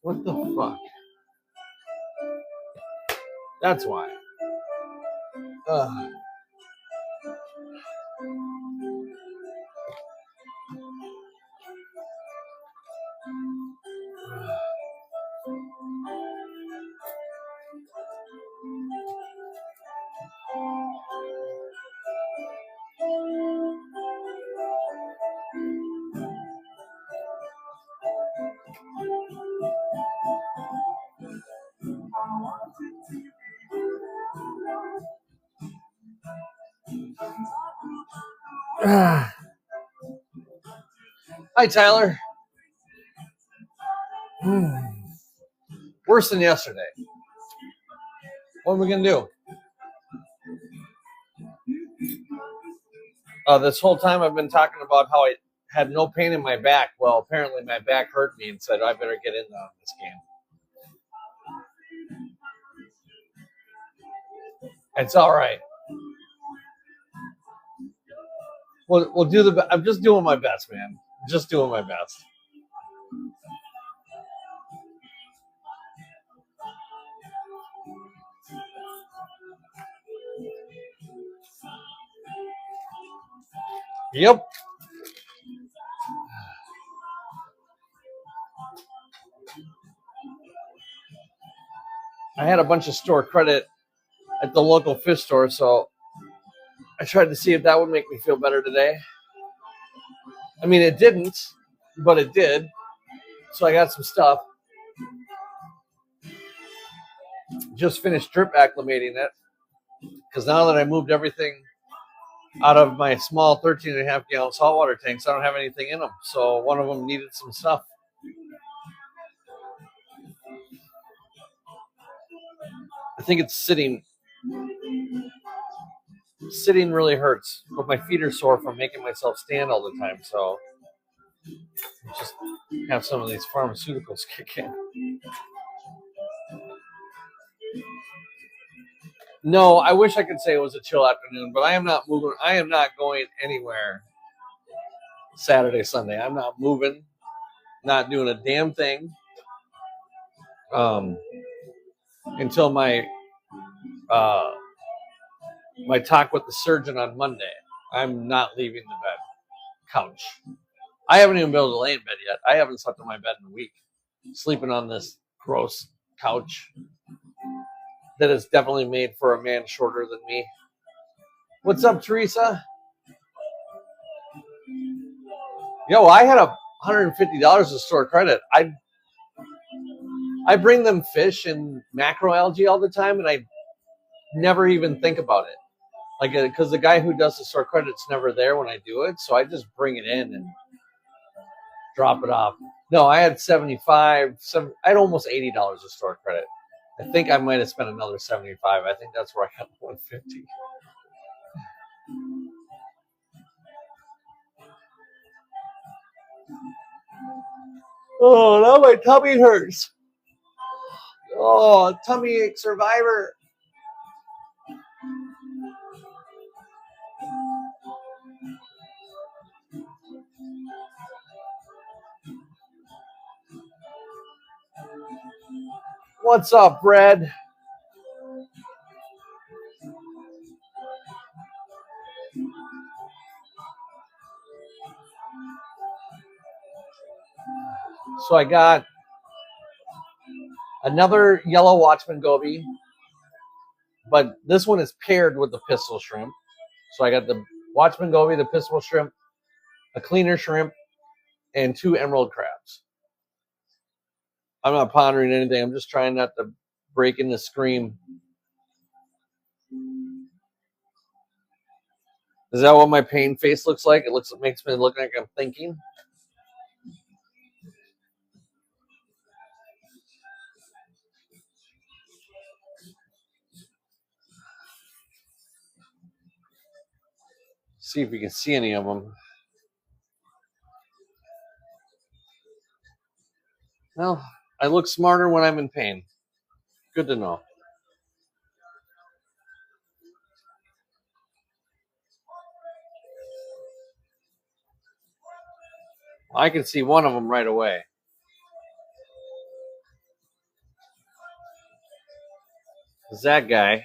What the fuck? That's why. Hi, Tyler. Worse than yesterday. What are we going to do? This whole time I've been talking about how I had no pain in my back. Well, apparently my back hurt me and said I better get in on this game. It's all right. We'll do the. I'm just doing my best, man. Just doing my best. Yep. I had a bunch of store credit at the local fish store, so I tried to see if that would make me feel better today. I mean, it didn't, but it did. So I got some stuff. Just finished drip acclimating it, because now that I moved everything out of my small 13.5 gallon saltwater tanks, I don't have anything in them. So one of them needed some stuff. I think it's sitting. Sitting really hurts, but my feet are sore from making myself stand all the time. So just have some of these pharmaceuticals kick in. No, I wish I could say it was a chill afternoon, but I am not moving. I am not going anywhere Saturday, Sunday. I'm not moving, not doing a damn thing until my my talk with the surgeon on Monday. I'm not leaving the bed couch. I haven't even been able to lay in bed yet. I haven't slept in my bed in a week. Sleeping on this gross couch that is definitely made for a man shorter than me. What's up, Teresa? Yo, I had $150 of store credit. I bring them fish and macroalgae all the time, and I never even think about it. Like, because the guy who does the store credit's never there when I do it, so I just bring it in and drop it off. No, I had I had almost $80 of store credit. I think I might have spent another $75. I think that's where I got $150. Oh, now my tummy hurts. Oh, tummy ache survivor. What's up, Red? So I got another yellow Watchman goby, but this one is paired with the pistol shrimp. So I got the Watchman goby, the pistol shrimp, a cleaner shrimp, and 2 emerald crabs. I'm not pondering anything. I'm just trying not to break into scream. Is that what my pain face looks like? It makes me look like I'm thinking. See if we can see any of them. Well, I look smarter when I'm in pain. Good to know. I can see one of them right away. It's that guy.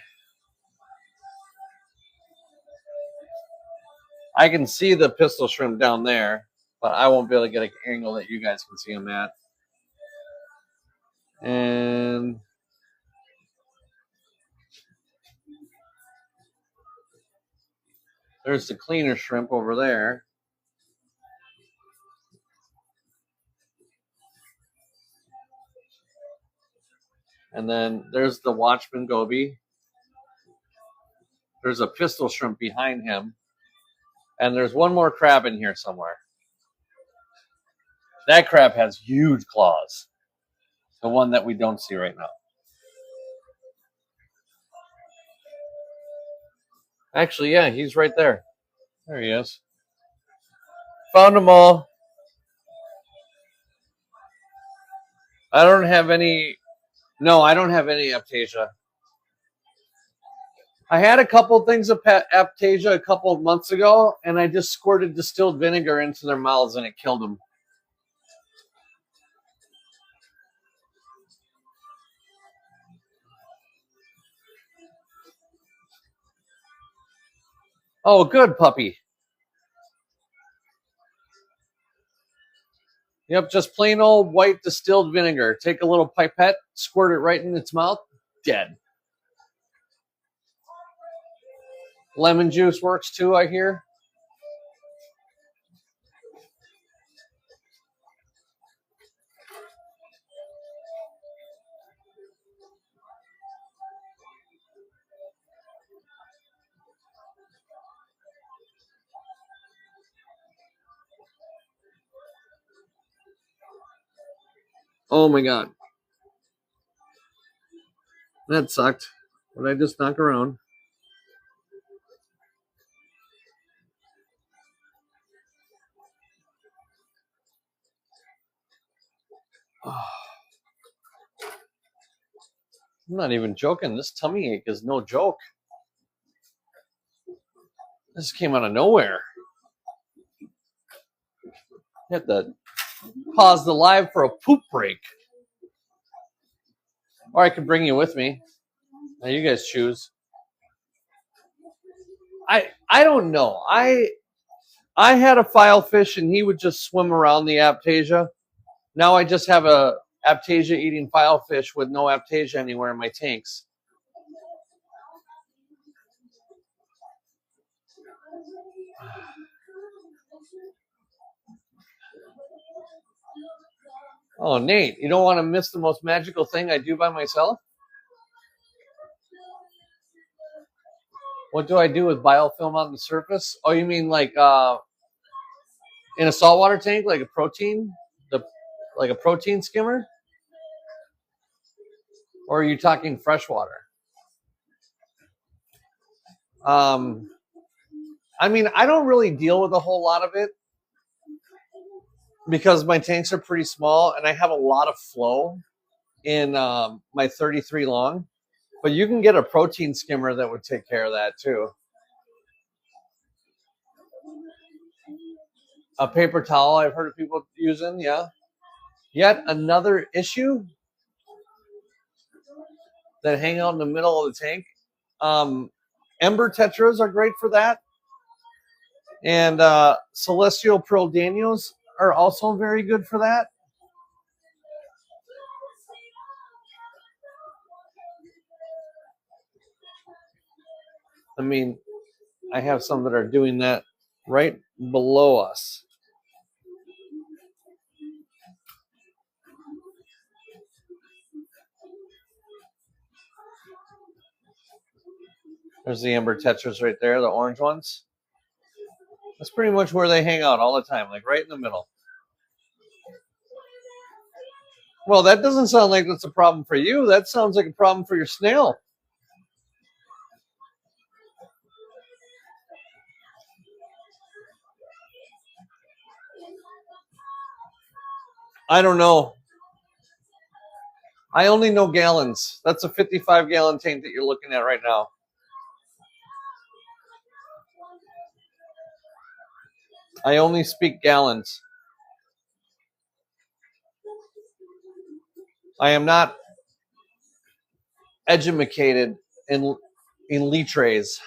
I can see the pistol shrimp down there, but I won't be able to get an angle that you guys can see him at. And there's the cleaner shrimp over there. And then there's the Watchman goby. There's a pistol shrimp behind him. And there's one more crab in here somewhere. That crab has huge claws. The one that we don't see right now. Actually, yeah, he's right there. There he is. Found them all. I don't have any. No, I don't have any aptasia. I had a couple things of aptasia a couple of months ago, and I just squirted distilled vinegar into their mouths, and it killed them. Oh, good puppy. Yep, just plain old white distilled vinegar. Take a little pipette, squirt it right in its mouth, dead. Lemon juice works too, I hear. Oh my god. That sucked. But I just knock around. Oh. I'm not even joking. This tummy ache is no joke. This came out of nowhere. You have to pause the live for a poop break. Or I could bring you with me. Now you guys choose. I don't know. I had a filefish and he would just swim around the aptasia. Now I just have a aptasia eating filefish with no aptasia anywhere in my tanks. Oh, Nate, you don't want to miss the most magical thing I do by myself? What do I do with biofilm on the surface? Oh, you mean like in a saltwater tank, like a protein, like a protein skimmer? Or are you talking freshwater? I mean, I don't really deal with a whole lot of it because my tanks are pretty small and I have a lot of flow in my 33 long. But you can get a protein skimmer that would take care of that too. A paper towel I've heard of people using, yeah. Yet another issue that hang out in the middle of the tank. Ember tetras are great for that. And celestial pearl Daniels are also very good for that. I mean, I have some that are doing that right below us. There's the amber tetras right there, the orange ones. That's pretty much where they hang out all the time, like right in the middle. Well, that doesn't sound like that's a problem for you. That sounds like a problem for your snail. I don't know. I only know gallons. That's a 55-gallon tank that you're looking at right now. I only speak gallons. I am not educated in litres.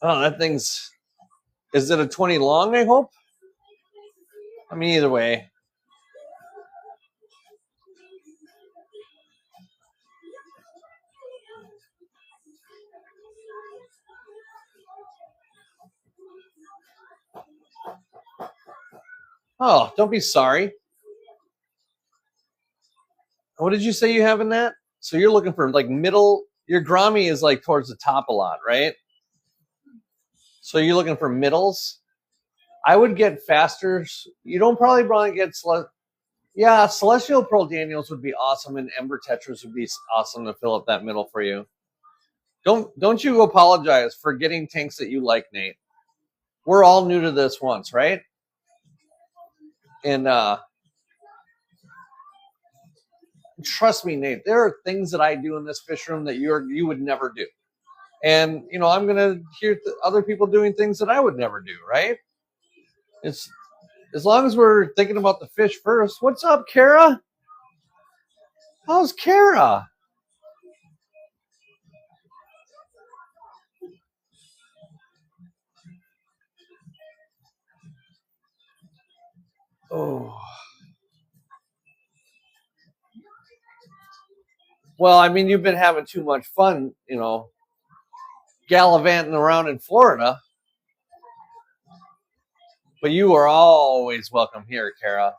Oh, that thing's... Is it a 20 long, I hope? I mean, either way. Oh, don't be sorry. What did you say you have in that? So you're looking for like middle... Your Grommy is like towards the top a lot, right? So you're looking for middles? I would get faster. You don't probably get... Yeah, Celestial Pearl Daniels would be awesome, and Ember Tetras would be awesome to fill up that middle for you. Don't you apologize for getting tanks that you like, Nate. We're all new to this once, right? And trust me, Nate, there are things that I do in this fish room that you would never do. And, you know, I'm going to hear other people doing things that I would never do, right? It's as long as we're thinking about the fish first. What's up, Kara? How's Kara? Oh. Well, I mean, you've been having too much fun, you know, gallivanting around in Florida. But you are always welcome here, Kara.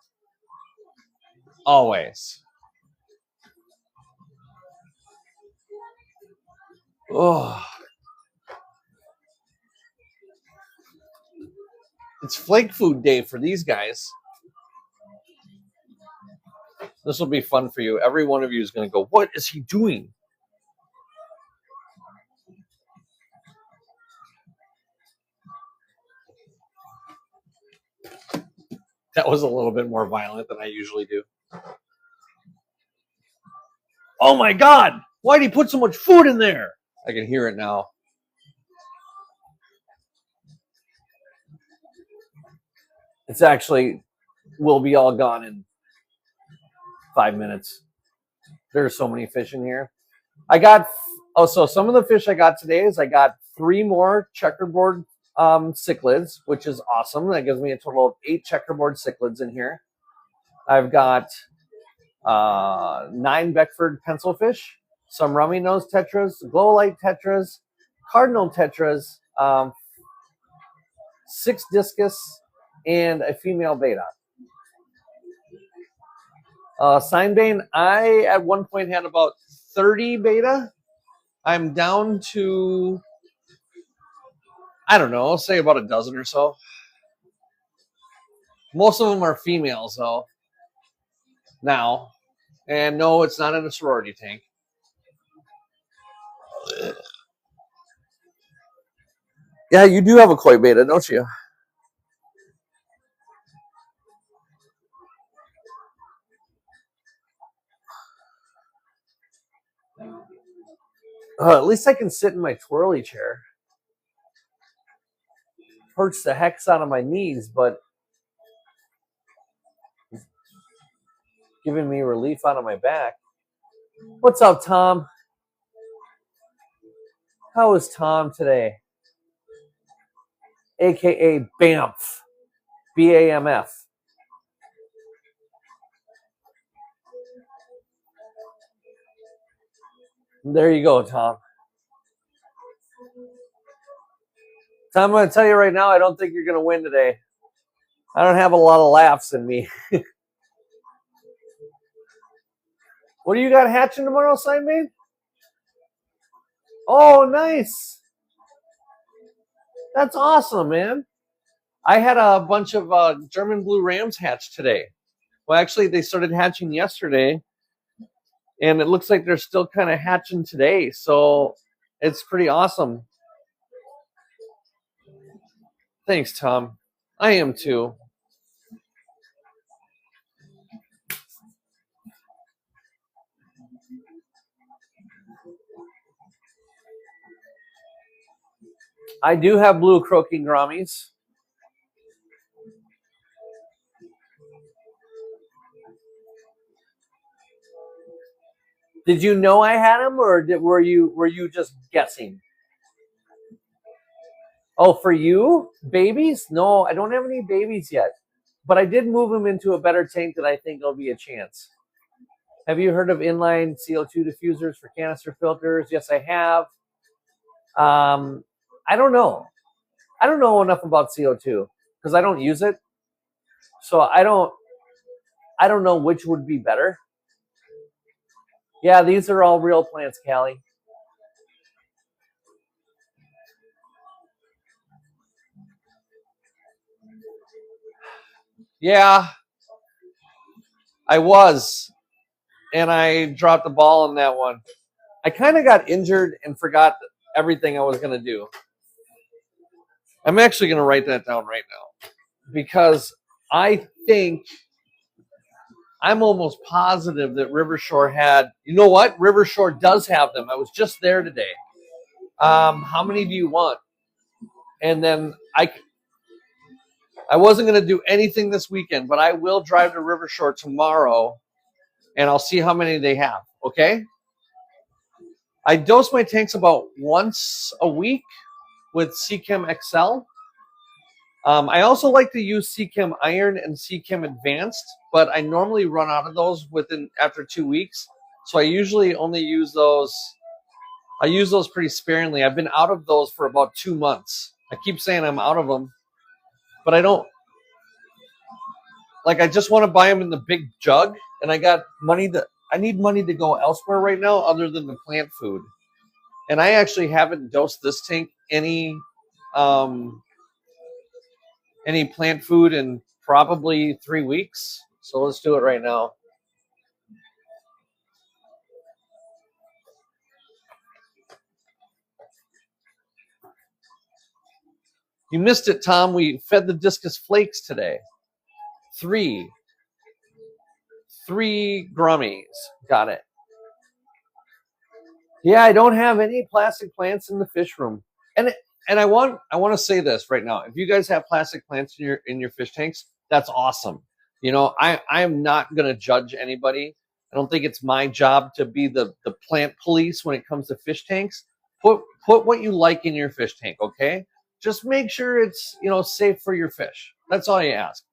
Always. Oh. It's flake food day for these guys. This will be fun for you. Every one of you is going to go, what is he doing? That was a little bit more violent than I usually do. Oh my God! Why'd he put so much food in there? I can hear it now. It's actually will be all gone in 5 minutes. There's so many fish in here. So some of the fish I got today is I got 3 more checkerboard cichlids, which is awesome. That gives me a total of 8 checkerboard cichlids in here. I've got 9 Beckford pencilfish, some rummy nose tetras, glow light tetras, cardinal tetras, 6 discus, and a female beta. Signbane, I at one point had about 30 beta. I'm down to, I don't know, say about a dozen or so. Most of them are females, though, now. And no, it's not in a sorority tank. Yeah, you do have a koi beta, don't you? At least I can sit in my twirly chair. Hurts the heck out of my knees, but giving me relief out of my back. What's up, Tom? How is Tom today? AKA BAMF. BAMF. There you go, Tom. Tom, I'm going to tell you right now, I don't think you're going to win today. I don't have a lot of laughs in me. What do you got hatching tomorrow, Signbane? Oh, nice. That's awesome, man. I had a bunch of German blue rams hatch today. Well, actually, they started hatching yesterday, and it looks like they're still kind of hatching today. So it's pretty awesome. Thanks, Tom. I am too. I do have blue croaking grommies. Did you know I had them, or were you just guessing? Oh, for you, babies? No, I don't have any babies yet, but I did move them into a better tank that I think will be a chance. Have you heard of inline CO2 diffusers for canister filters? Yes, I have. I don't know. I don't know enough about CO2 because I don't use it, so I don't know which would be better. Yeah, these are all real plants, Callie. Yeah, I was, and I dropped the ball on that one. I kind of got injured and forgot everything I was going to do. I'm actually going to write that down right now because I think I'm almost positive that Rivershore had. You know what? Rivershore does have them. I was just there today. How many do you want? And then I wasn't going to do anything this weekend, but I will drive to Rivershore tomorrow, and I'll see how many they have. Okay? I dose my tanks about once a week with CChem XL. I also like to use CChem Iron and CChem Advanced, but I normally run out of those after 2 weeks. So I usually only use those. I use those pretty sparingly. I've been out of those for about 2 months. I keep saying I'm out of them, but I don't. Like, I just want to buy them in the big jug, and I got money that I need money to go elsewhere right now other than the plant food. And I actually haven't dosed this tank any plant food in probably 3 weeks. So let's do it right now. You missed it, Tom. We fed the discus flakes today. Three grummies. Got it. Yeah, I don't have any plastic plants in the fish room. And I want to say this right now. If you guys have plastic plants in your fish tanks, that's awesome. You know, I am not going to judge anybody. I don't think it's my job to be the plant police when it comes to fish tanks. Put what you like in your fish tank, okay? Just make sure it's, safe for your fish. That's all you ask.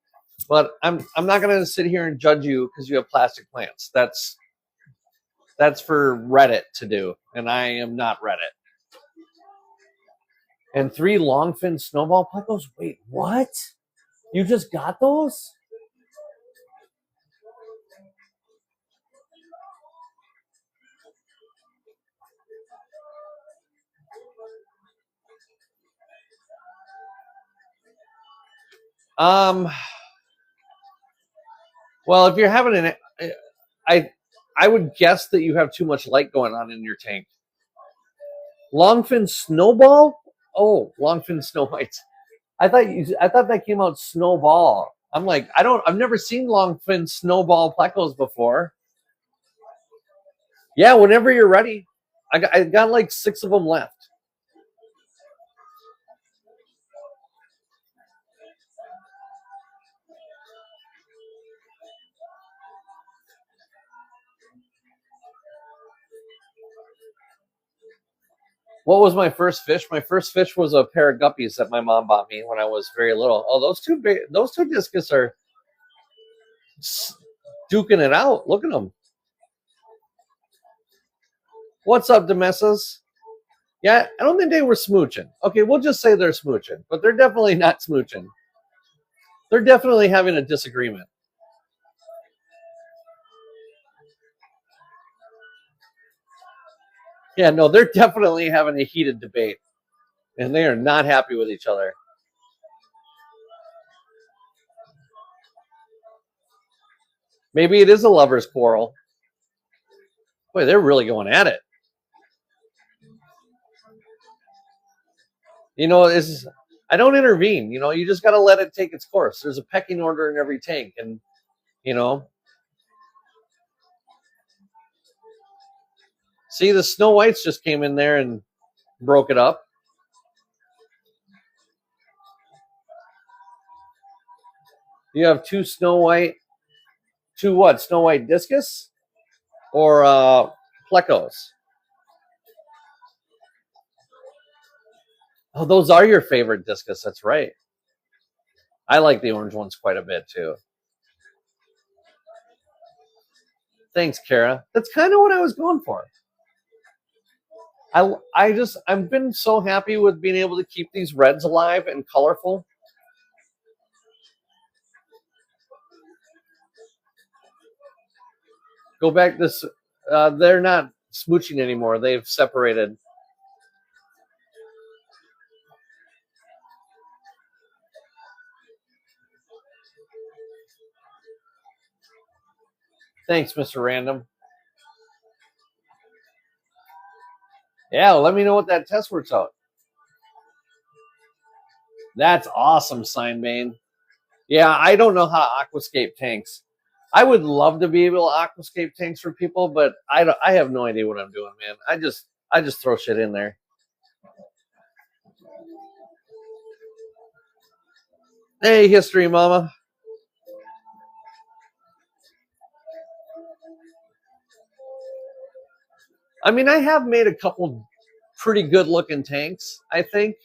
But I'm not going to sit here and judge you because you have plastic plants. That's for Reddit to do, and I am not Reddit. And 3 longfin snowball plecos? Wait, what? You just got those? Well, if you're having I would guess that you have too much light going on in your tank. Longfin snowball? Oh, longfin snow whites. I thought that came out snowball. I'm like, I've never seen longfin snowball plecos before. Yeah, whenever you're ready. I got like 6 of them left. What was my first fish? My first fish was a pair of guppies that my mom bought me when I was very little. Oh, those two discus are duking it out. Look at them. What's up, Demessas? Yeah, I don't think they were smooching. Okay, we'll just say they're smooching, but they're definitely not smooching. They're definitely having a disagreement. Yeah, no, they're definitely having a heated debate, and they are not happy with each other. Maybe it is a lover's quarrel. Boy, they're really going at it. I don't intervene. You just got to let it take its course. There's a pecking order in every tank, and see, the Snow Whites just came in there and broke it up. You have two Snow White, two what? Snow White discus or plecos? Oh, those are your favorite discus. That's right. I like the orange ones quite a bit too. Thanks, Kara. That's kind of what I was going for. I've been so happy with being able to keep these reds alive and colorful. Go back this. They're not smooching anymore. They've separated. Thanks, Mr. Random. Yeah, let me know what that test works out. That's awesome, Signbane. Yeah, I don't know how to aquascape tanks. I would love to be able to aquascape tanks for people, but I have no idea what I'm doing, man. I just throw shit in there. Hey, History Mama. I mean, I have made a couple pretty good looking tanks, I think.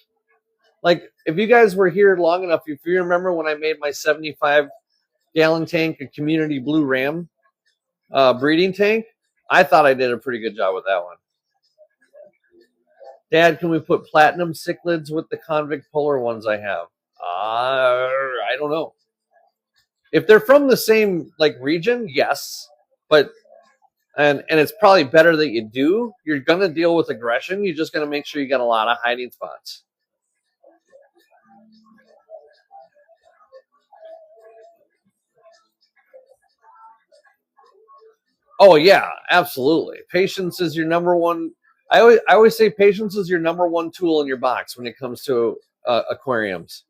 Like, if you guys were here long enough, if you remember when I made my 75-gallon tank, a community blue ram breeding tank, I thought I did a pretty good job with that one. Dad, can we put platinum cichlids with the convict polar ones I have? I don't know. If they're from the same like region, yes, but and it's probably better that you do. You're gonna deal with aggression. You're just gonna make sure you got a lot of hiding spots. Oh yeah, absolutely. Patience is your number one. I always say patience is your number one tool in your box when it comes to aquariums.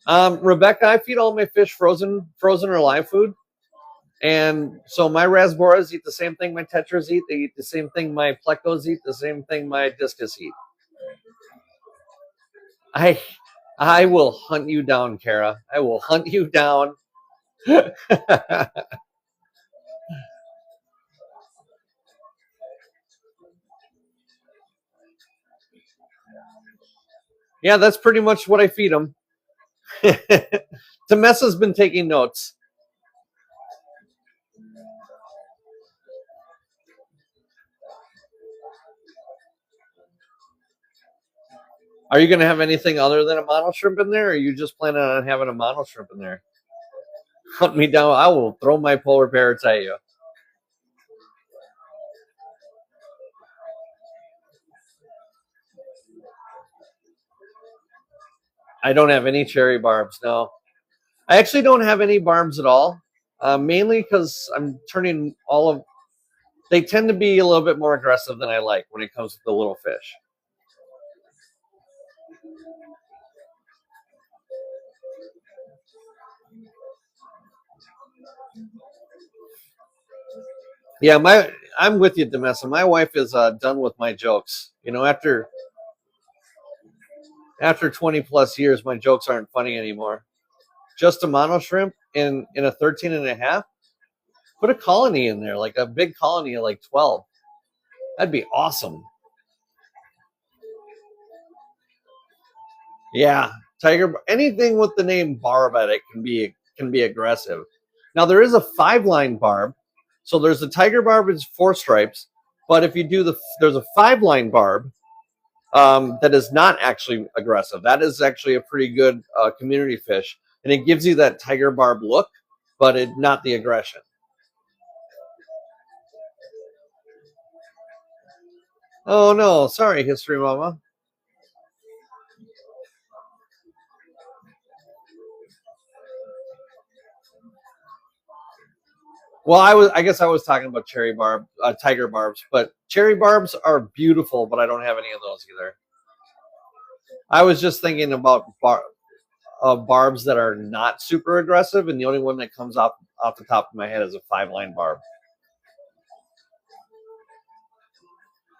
Rebecca, I feed all my fish frozen or live food. And so my rasboras eat the same thing my tetras eat. They eat the same thing my plecos eat. The same thing my discus eat. I will hunt you down, Kara. I will hunt you down. Yeah, that's pretty much what I feed them. Temessa's been taking notes. Are you going to have anything other than a mono shrimp in there, or are you just planning on having a mono shrimp in there? Hunt me down. I will throw my polar parrots at you. I don't have any cherry barbs, no. I actually don't have any barbs at all, mainly because I'm turning all of. They tend to be a little bit more aggressive than I like when it comes to the little fish. Yeah, I'm with you, Demessa. My wife is done with my jokes. You know, after 20 plus years, my jokes aren't funny anymore. Just a mono shrimp in a 13 and a half. Put a colony in there, like a big colony of like 12. That'd be awesome. Yeah, tiger. Anything with the name barb at it can be aggressive. Now there is a 5-line barb, so there's a tiger barb is 4 stripes, but if you do there's a 5-line barb that is not actually aggressive. That is actually a pretty good community fish, and it gives you that tiger barb look, but not the aggression. Oh no, sorry, History Mama. Well, I guess I was talking about tiger barbs, but cherry barbs are beautiful, but I don't have any of those either. I was just thinking about barbs that are not super aggressive, and the only one that comes off the top of my head is a 5-line barb.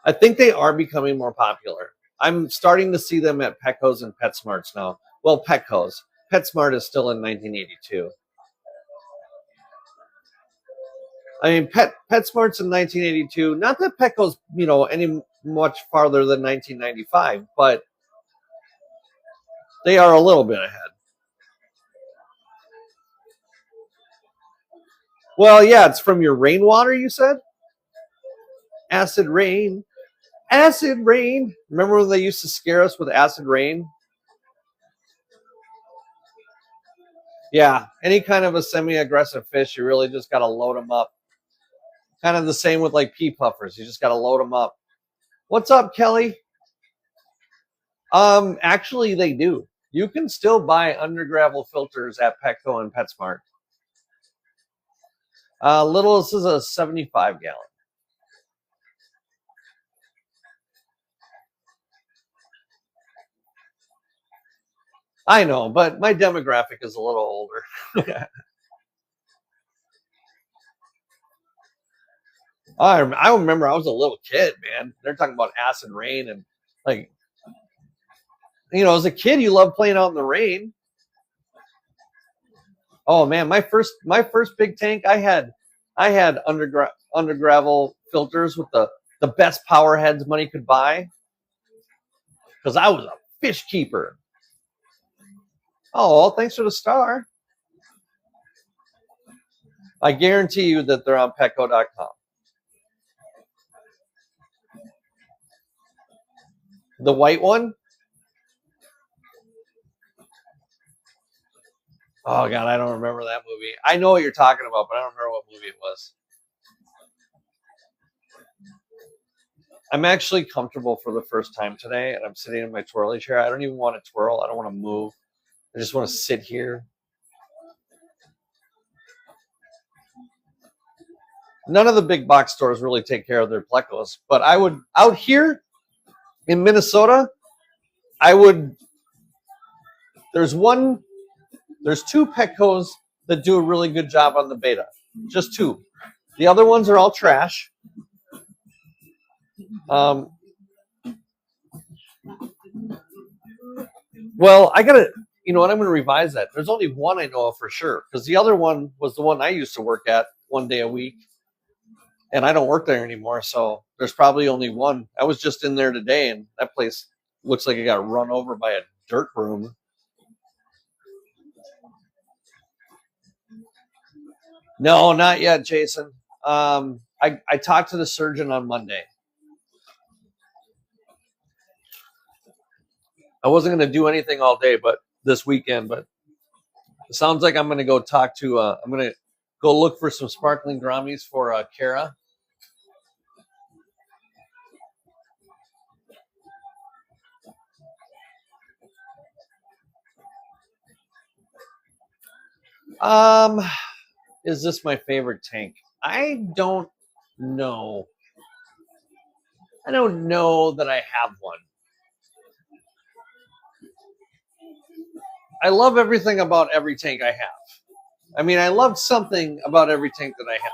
I think they are becoming more popular. I'm starting to see them at Petco's and PetSmarts now. Well, Petco's. PetSmart is still in 1982. I mean, PetSmart's in 1982. Not that Petco's, any much farther than 1995, but they are a little bit ahead. Well, yeah, it's from your rainwater, you said? Acid rain. Acid rain. Remember when they used to scare us with acid rain? Yeah, any kind of a semi-aggressive fish, you really just got to load them up. Kind of the same with like pea puffers. You just got to load them up. What's up, Kelly? Actually, they do. You can still buy under gravel filters at Petco and PetSmart. Littlest is a 75 gallon. I know, but my demographic is a little older. I remember I was a little kid, man. They're talking about acid rain and like, as a kid, you love playing out in the rain. Oh man, my first big tank, I had under gravel filters with the best power heads money could buy because I was a fish keeper. Oh, well, thanks for the star. I guarantee you that they're on Petco.com. The white one? Oh God, I don't remember that movie. I know what you're talking about, but I don't remember what movie it was. I'm actually comfortable for the first time today, and I'm sitting in my twirly chair. I don't even want to twirl. I don't want to move. I just want to sit here. None of the big box stores really take care of their plecos, but I would, out here in Minnesota, there's two Petcos that do a really good job on the beta. Just two. The other ones are all trash. Well, I gotta, I'm gonna revise that. There's only one I know of for sure, because the other one was the one I used to work at one day a week, and I don't work there anymore, so there's probably only one. I was just in there today, and that place looks like it got run over by a dirt broom. No, not yet, Jason. I talked to the surgeon on Monday. I wasn't going to do anything all day, but this weekend. But it sounds like I'm going to go talk to. I'm going to go look for some sparkling Grammies for Kara. Is this my favorite tank? I don't know. I don't know that I have one. I love everything about every tank I have. I mean, I love something about every tank that I have.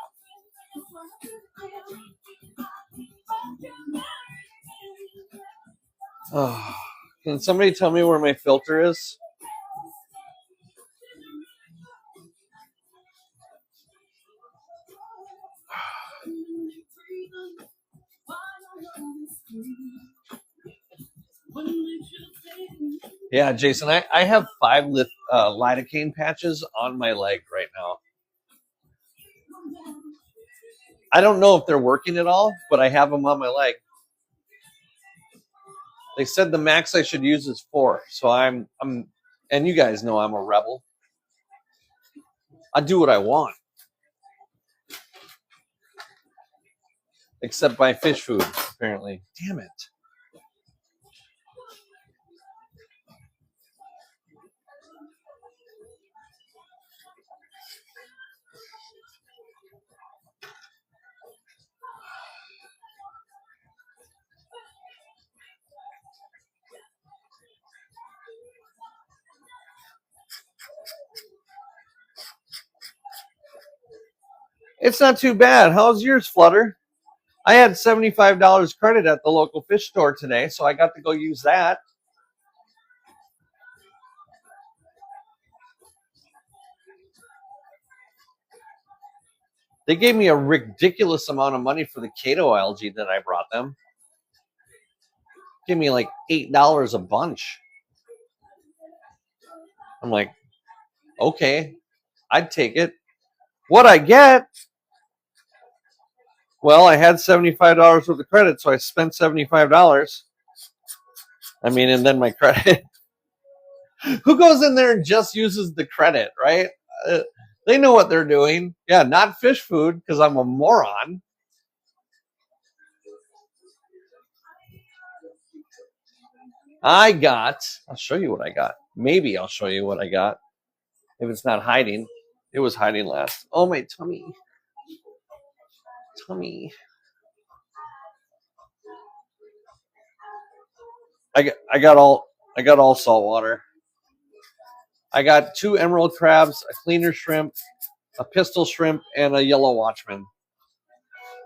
Oh, can somebody tell me where my filter is? Yeah, Jason, I have 5 lidocaine patches on my leg right now. I don't know if they're working at all, but I have them on my leg. They said the max I should use is 4, so I'm, and you guys know I'm a rebel. I do what I want, except buy fish food. Apparently, damn it. It's not too bad. How's yours, Flutter? I had $75 credit at the local fish store today, so I got to go use that. They gave me a ridiculous amount of money for the Kato algae that I brought them. Give me like $8 a bunch. I'm like, okay, I'd take it. What I get? Well, I had $75 worth of credit, so I spent $75. I mean, and then my credit. Who goes in there and just uses the credit, right? They know what they're doing. Yeah, not fish food because I'm a moron. I'll show you what I got. Maybe I'll show you what I got. If it's not hiding. It was hiding last. Oh, my tummy. I got all salt water. I got 2 emerald crabs, a cleaner shrimp, a pistol shrimp, and a yellow watchman.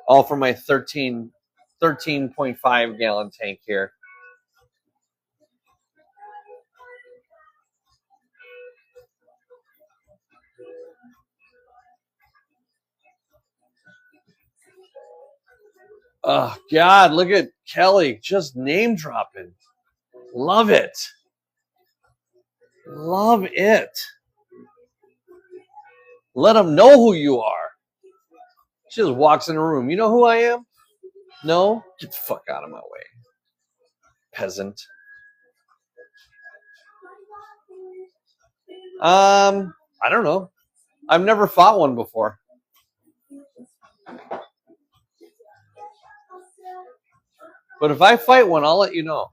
All from my 13.5 gallon tank here. Oh, God, look at Kelly just name dropping. Love it. Love it. Let them know who you are. She just walks in the room. You know who I am? No? Get the fuck out of my way. Peasant. I don't know. I've never fought one before. But if I fight one, I'll let you know.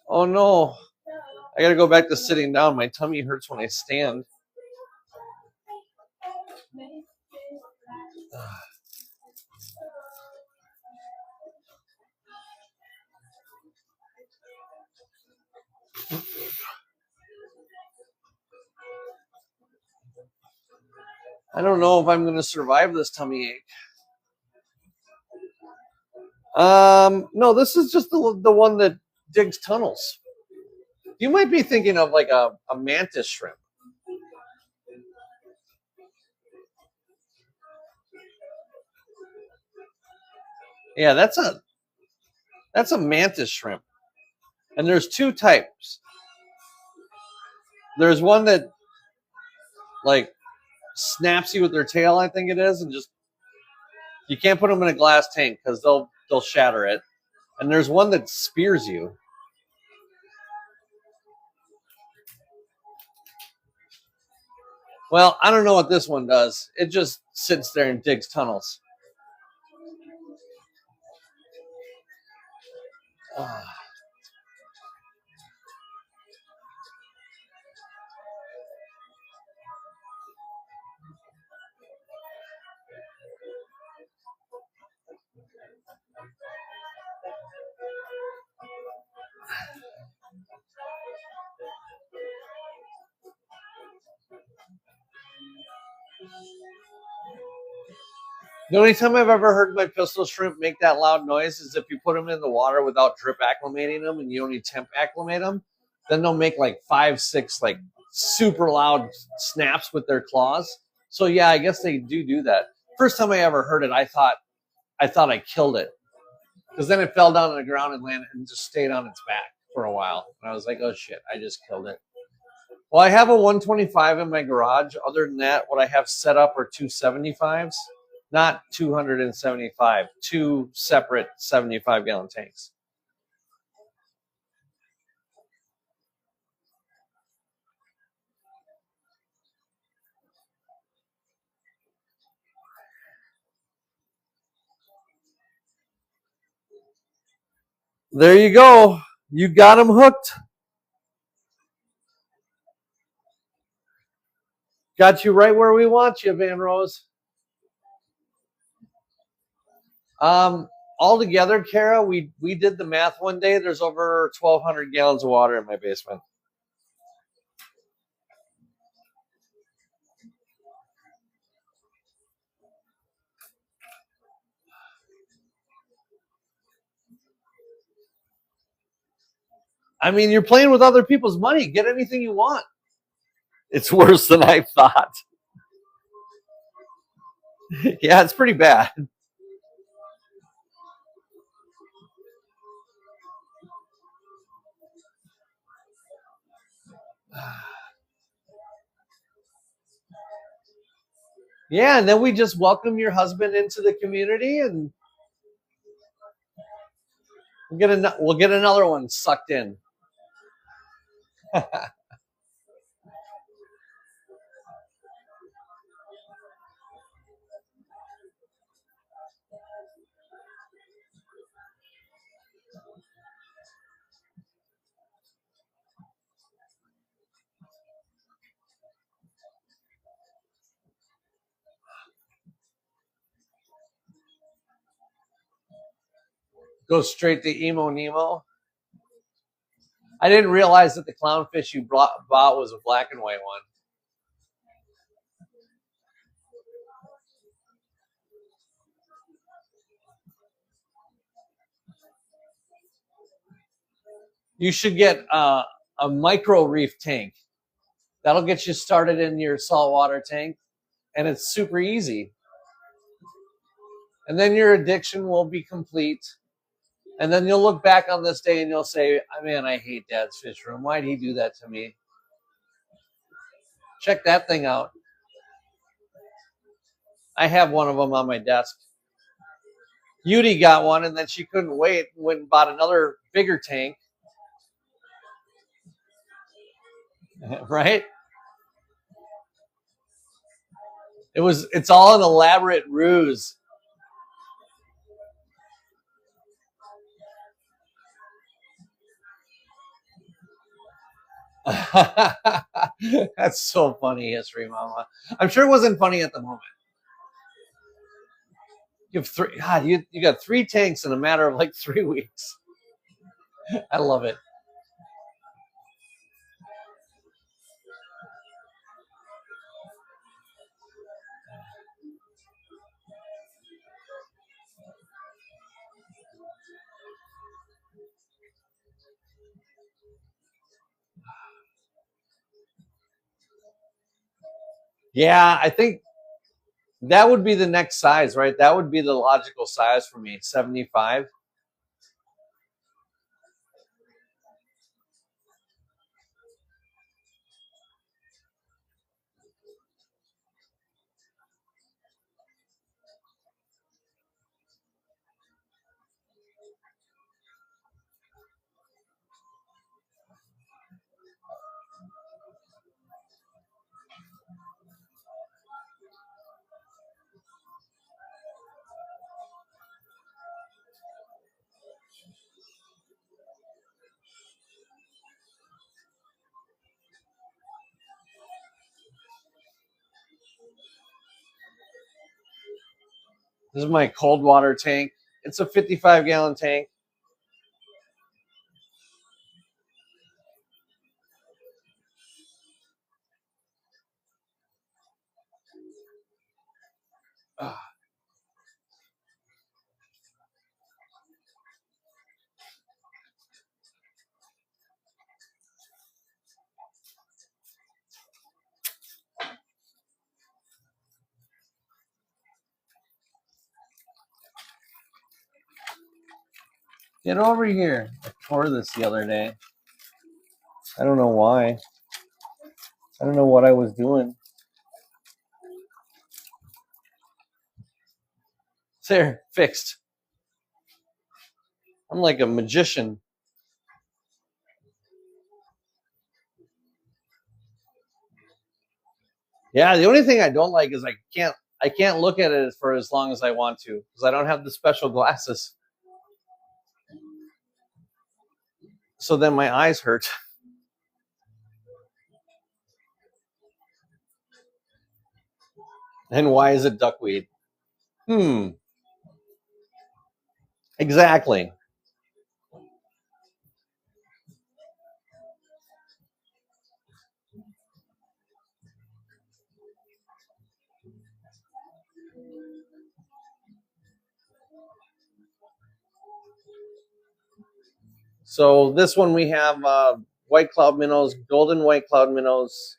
Oh no. I gotta go back to sitting down. My tummy hurts when I stand. I don't know if I'm gonna survive this tummy ache. No, this is just the one that digs tunnels. You might be thinking of like a mantis shrimp. Yeah, that's a mantis shrimp. And there's 2 types. There's one that like snaps you with their tail, I think it is, and just you can't put them in a glass tank because they'll shatter it. And there's one that spears you. Well, I don't know what this one does. It just sits there and digs tunnels. The only time I've ever heard my pistol shrimp make that loud noise is if you put them in the water without drip acclimating them and you only temp acclimate them. Then they'll make like 5, 6 like super loud snaps with their claws. So yeah, I guess they do that. First time I ever heard it, I thought I killed it because then it fell down on the ground and landed and just stayed on its back for a while. And I was like, oh shit, I just killed it. Well, I have a 125 in my garage. Other than that, what I have set up are 275s. Not 275, 2 separate 75-gallon tanks. There you go. You got them hooked. Got you right where we want you, Van Rose. Altogether, Kara, we did the math one day. There's over 1,200 gallons of water in my basement. I mean, you're playing with other people's money. Get anything you want. It's worse than I thought. Yeah, it's pretty bad. Yeah, and then we just welcome your husband into the community, and we'll get another one sucked in. Go straight to emo Nemo. I didn't realize that the clownfish you bought was a black and white one. You should get a micro reef tank. That'll get you started in your saltwater tank, and it's super easy. And then your addiction will be complete. And then you'll look back on this day and you'll say, oh, man, I hate Dad's fish room. Why'd he do that to me? Check that thing out. I have one of them on my desk. Yudi got one, and then she couldn't wait and went and bought another bigger tank. Right? It's all an elaborate ruse. That's so funny, History Mama. I'm sure it wasn't funny at the moment. You have three. God, you got 3 tanks in a matter of like 3 weeks. I love it. Yeah, I think that would be the next size, right? That would be the logical size for me. 75. This is my cold water tank. It's a 55-gallon tank. Get over here. I tore this the other day. I don't know why. I don't know what I was doing. There, fixed. I'm like a magician. Yeah, the only thing I don't like is I can't look at it for as long as I want to because I don't have the special glasses. So then my eyes hurt. And why is it duckweed? Exactly. So this one we have white cloud minnows, golden white cloud minnows,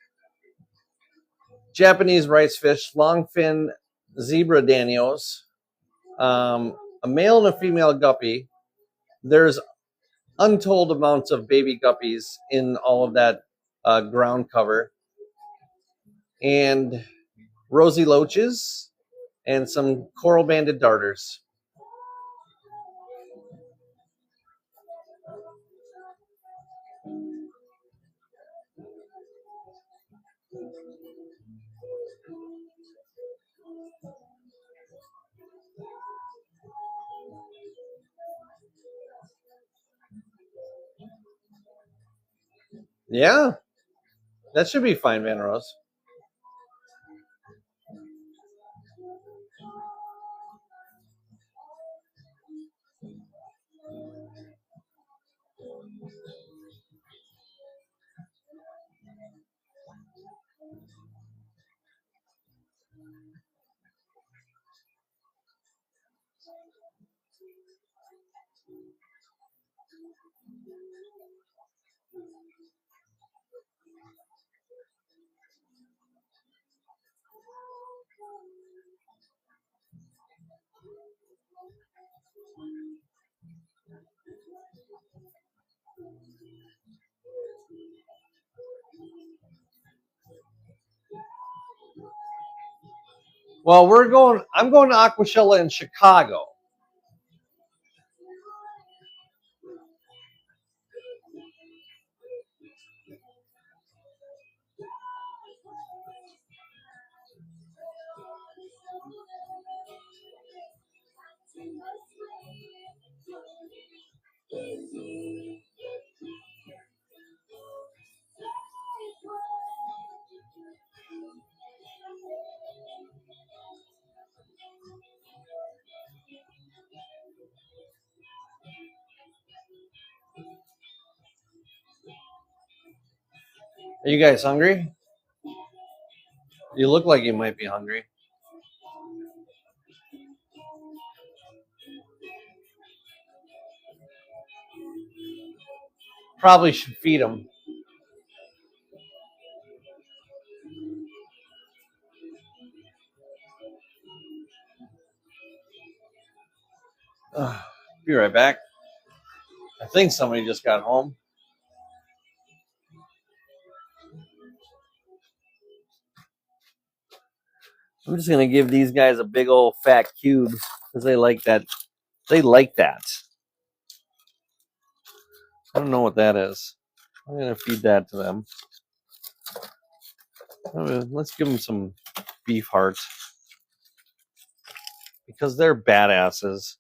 Japanese rice fish, longfin zebra danios, a male and a female guppy. There's untold amounts of baby guppies in all of that ground cover, and rosy loaches, and some coral banded darters. Yeah, that should be fine, Van Rose. Well, I'm going to Aquashella in Chicago. Are you guys hungry? You look like you might be hungry. Probably should feed them. Be right back. I think somebody just got home. I'm just gonna give these guys a big old fat cube because they like that. They like that. I don't know what that is. I'm gonna feed that to them. Let's give them some beef heart because they're badasses.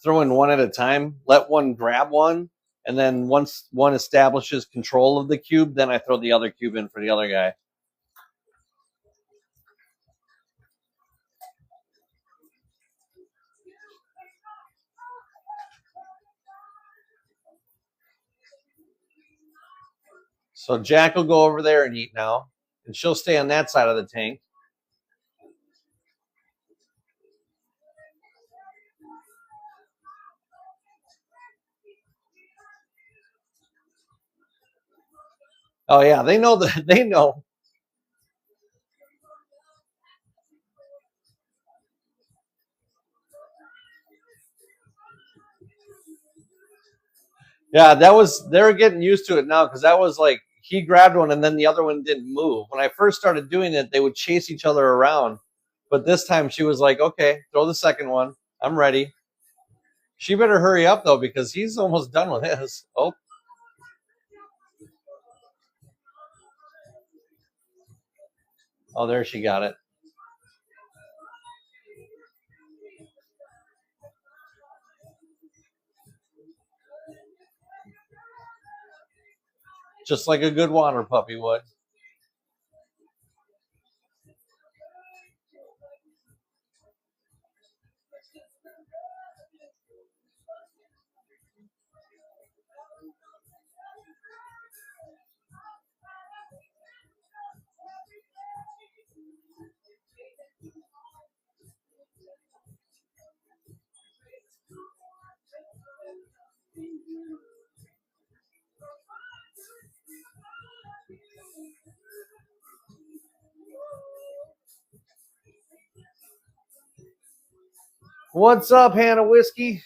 Throw in one at a time. Let one grab one, and then once one establishes control of the cube, then I throw the other cube in for the other guy. So Jack will go over there and eat now, and she'll stay on that side of the tank. Oh yeah, they know that. They know. Yeah, they're getting used to it now because that was like he grabbed one and then the other one didn't move. When I first started doing it, they would chase each other around. But this time she was like, okay, throw the second one. I'm ready. She better hurry up though because he's almost done with his. Oh, there she got it. Just like a good water puppy would. What's up, Hannah Whiskey?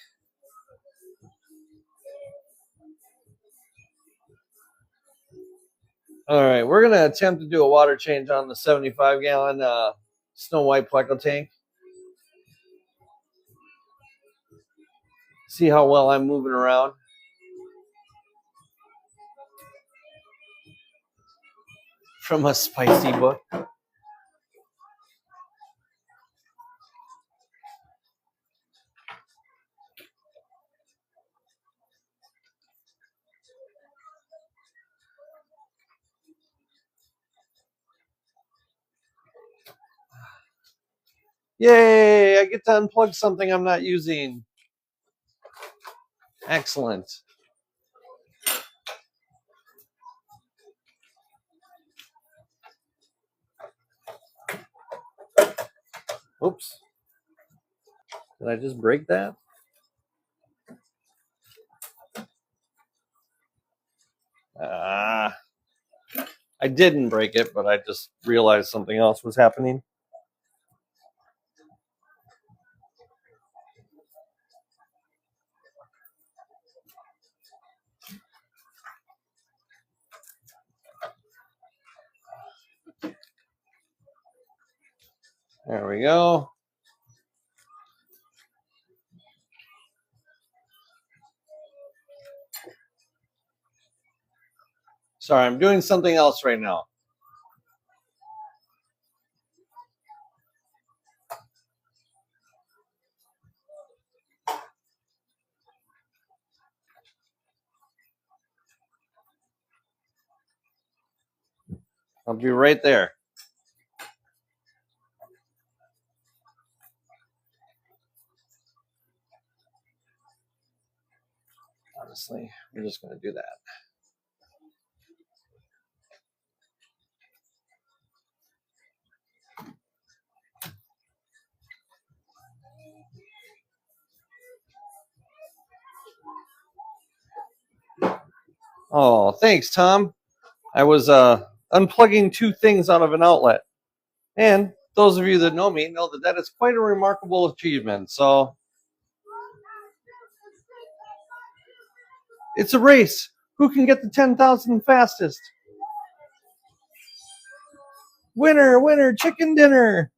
All right, we're going to attempt to do a water change on the 75-gallon Snow White Pleco tank. See how well I'm moving around. From a spicy book. Yay, I get to unplug something I'm not using. Excellent. Oops. Did I just break that? I didn't break it, but I just realized something else was happening. There we go. Sorry, I'm doing something else right now. I'll be right there. Honestly, we're just going to do that. Oh, thanks, Tom. I was unplugging two things out of an outlet. And those of you that know me know that is quite a remarkable achievement. So it's a race. Who can get the 10,000 fastest? Winner, winner, chicken dinner.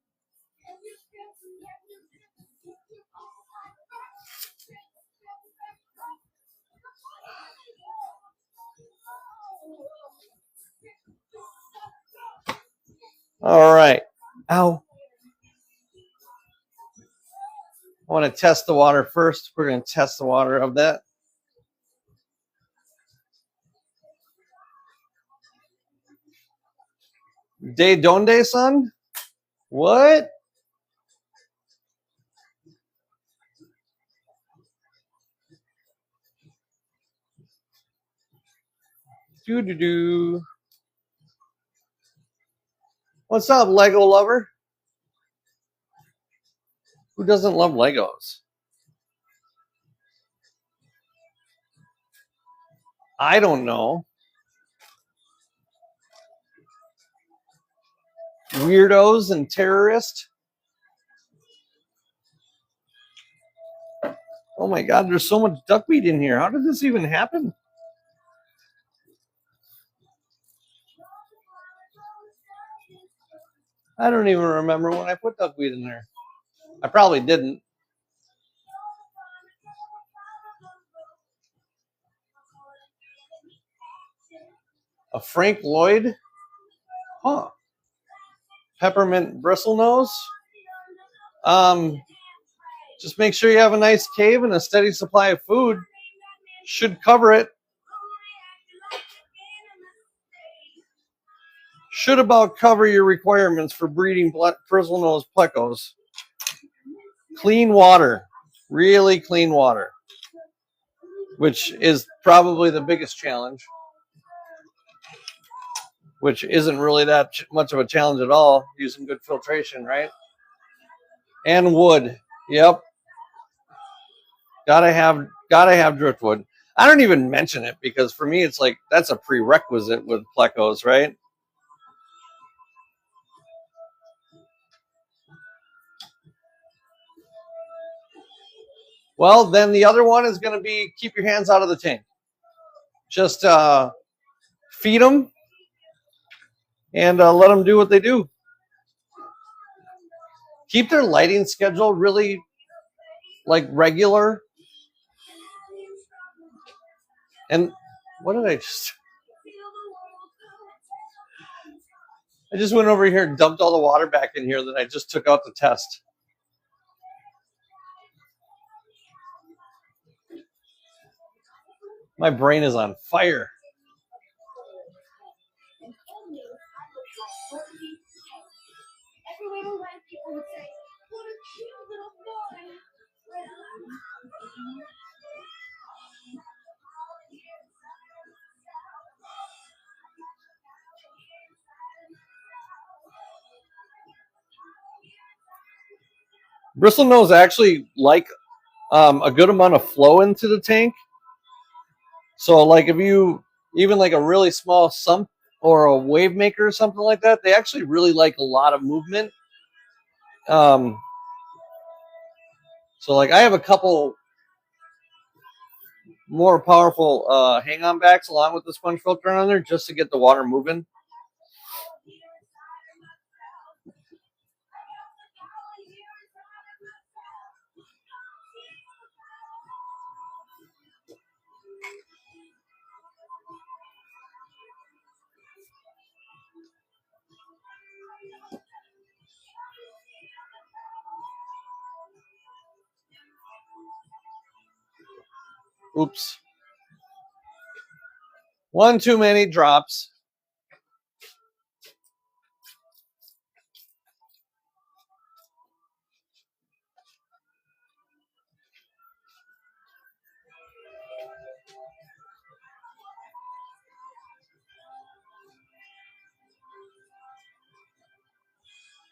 All right. Ow. I want to test the water first. We're going to test the water of that. De donde, son? What? Doo-doo-doo. What's up, Lego lover? Who doesn't love Legos? I don't know. Weirdos and terrorists? Oh my God, there's so much duckweed in here. How did this even happen? I don't even remember when I put duckweed in there. I probably didn't. A Frank Lloyd? Huh. Peppermint bristlenose? Just make sure you have a nice cave and a steady supply of food. Should cover it. Should about cover your requirements for breeding bristlenose plecos. Clean water. Really clean water. Which is probably the biggest challenge. Which isn't really that much of a challenge at all. Using good filtration, right? And wood. Yep. Gotta have driftwood. I don't even mention it because for me it's like that's a prerequisite with plecos, right? Well, then the other one is going to be keep your hands out of the tank. Just feed them and let them do what they do. Keep their lighting schedule really like regular. And what did I just... I just went over here and dumped all the water back in here that I just took out to test. My brain is on fire. Bristlenose actually like a good amount of flow into the tank. So like if you, even like a really small sump or a wave maker or something like that, they actually really like a lot of movement. So like I have a couple more powerful hang-on backs along with the sponge filter on there just to get the water moving. Oops. One too many drops.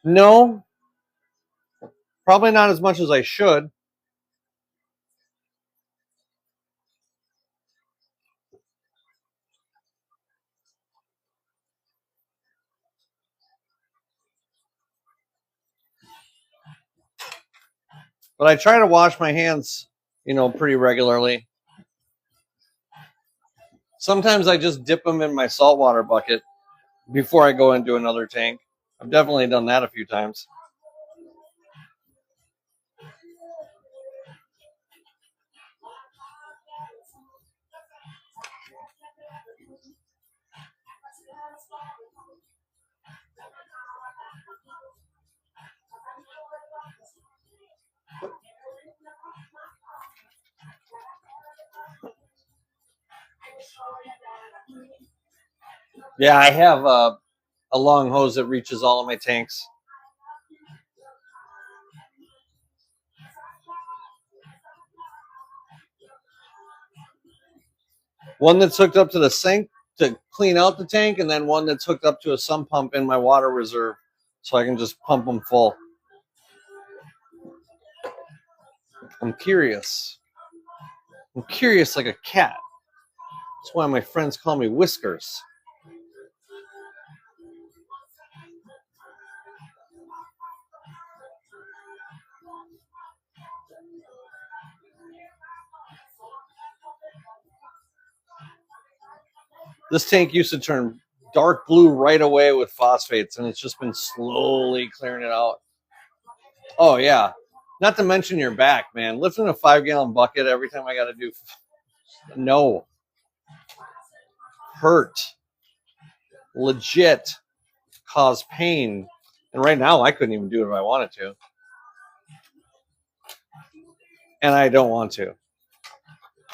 No, probably not as much as I should. But I try to wash my hands, pretty regularly. Sometimes I just dip them in my saltwater bucket before I go into another tank. I've definitely done that a few times. Yeah, I have a long hose that reaches all of my tanks. One that's hooked up to the sink to clean out the tank, and then one that's hooked up to a sump pump in my water reserve so I can just pump them full. I'm curious. I'm curious like a cat. That's why my friends call me Whiskers. This tank used to turn dark blue right away with phosphates, and it's just been slowly clearing it out. Oh, yeah. Not to mention your back, man. Lifting a 5-gallon bucket every time I got to do... No. Hurt. Legit. Cause pain. And right now, I couldn't even do it if I wanted to. And I don't want to.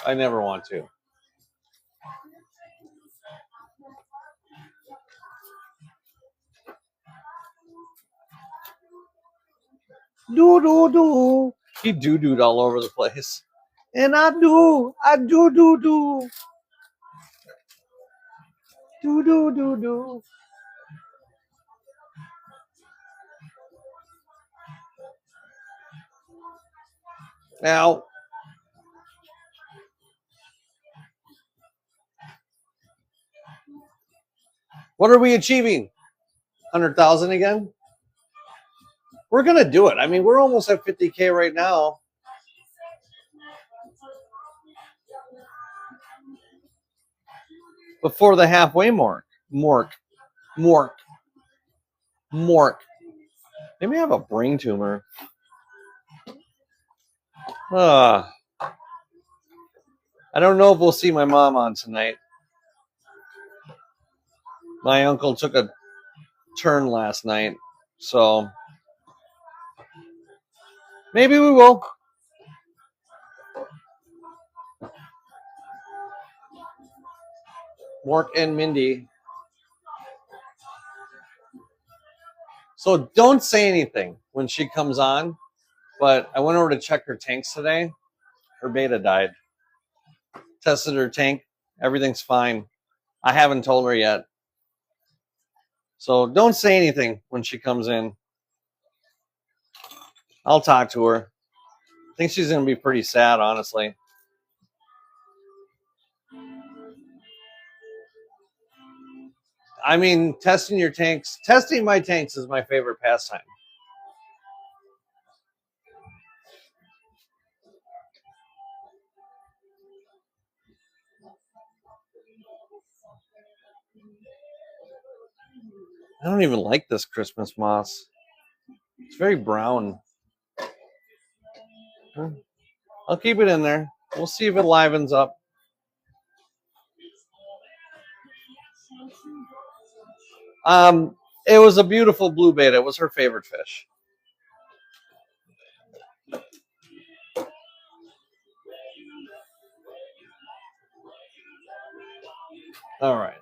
I never want to. Do. He doo-dooed all over the place. And I do. Do. Do. Now, what are we achieving? 100,000 again? We're going to do it. I mean, we're almost at 50K right now. before the halfway mark. Mork. Maybe I have a brain tumor. I don't know if we'll see my mom on tonight. My uncle took a turn last night, so maybe we will. Mork and Mindy. So don't say anything when she comes on, but I went over to check her tanks today. Her beta died. Tested her tank. Everything's fine. I haven't told her yet. So don't say anything when she comes in. I'll talk to her. I think she's going to be pretty sad, honestly. I mean, testing my tanks is my favorite pastime. I don't even like this Christmas moss. It's very brown. I'll keep it in there. We'll see if it livens up. It was a beautiful blue beta. It was her favorite fish. All right.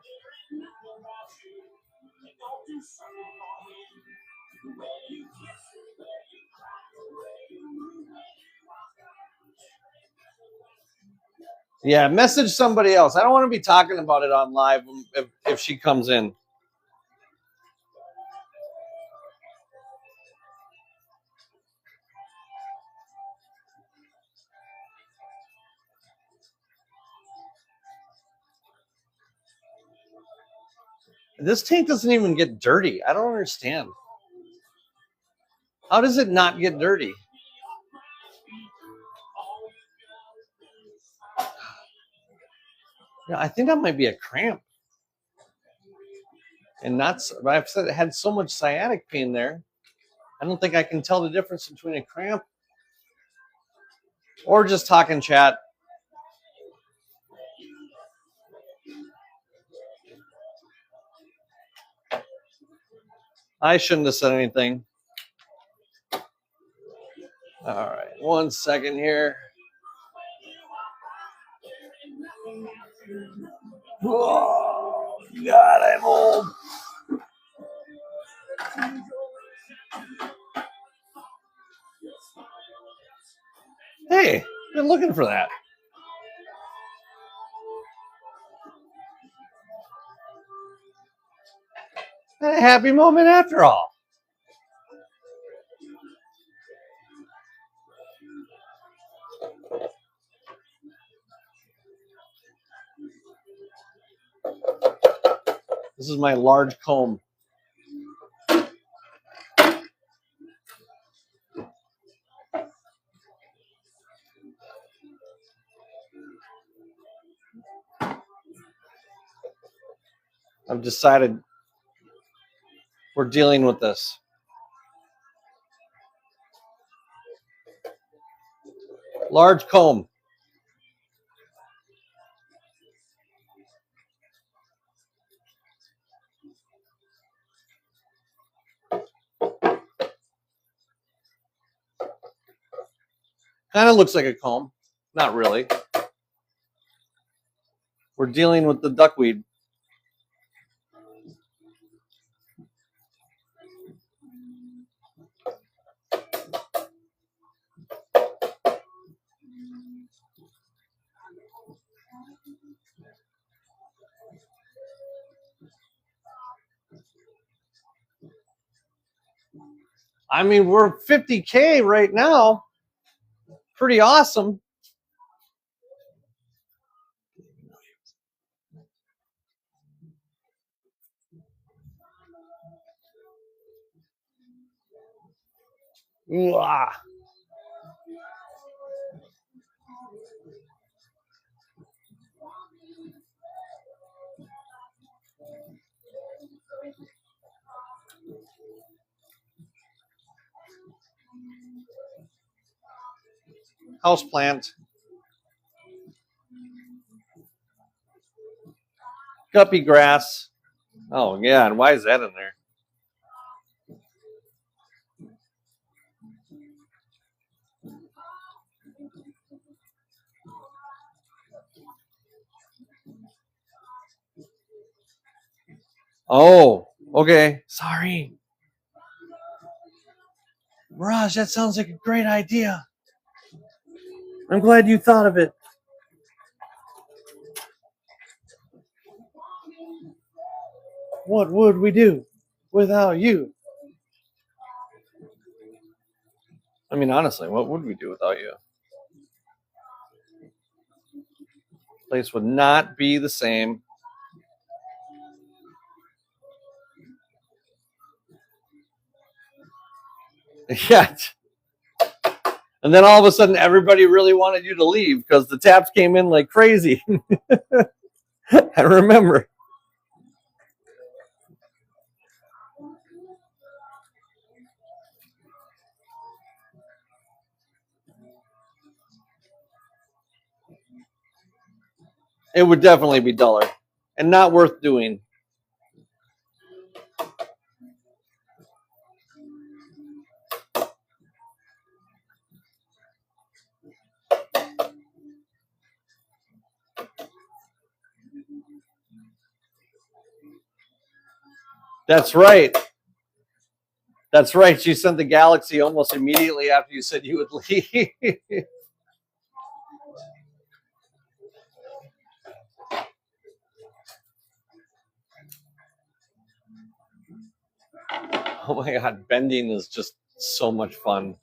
Yeah, message somebody else. I don't want to be talking about it on live if she comes in. This tank doesn't even get dirty. I don't understand. How does it not get dirty? Yeah, I think that might be a cramp. And I've said it had so much sciatic pain there. I don't think I can tell the difference between a cramp or just talking chat. I shouldn't have said anything. All right, 1 second here. Oh, God, I'm old. Hey, been looking for that. A happy moment after all. This is my large comb. I've decided we're dealing with this. Large comb. Kind of looks like a comb. Not really. We're dealing with the duckweed. I mean, we're 50K right now. Pretty awesome. Mwah. House plant. Guppy grass. Oh, yeah, and why is that in there? Oh, okay. Sorry. Mirage, that sounds like a great idea. I'm glad you thought of it. What would we do without you? I mean, honestly, what would we do without you? Place would not be the same. Yeah. And then all of a sudden, everybody really wanted you to leave because the taps came in like crazy. I remember. It would definitely be duller and not worth doing. That's right. That's right. She sent the galaxy almost immediately after you said you would leave. Oh my God, bending is just so much fun.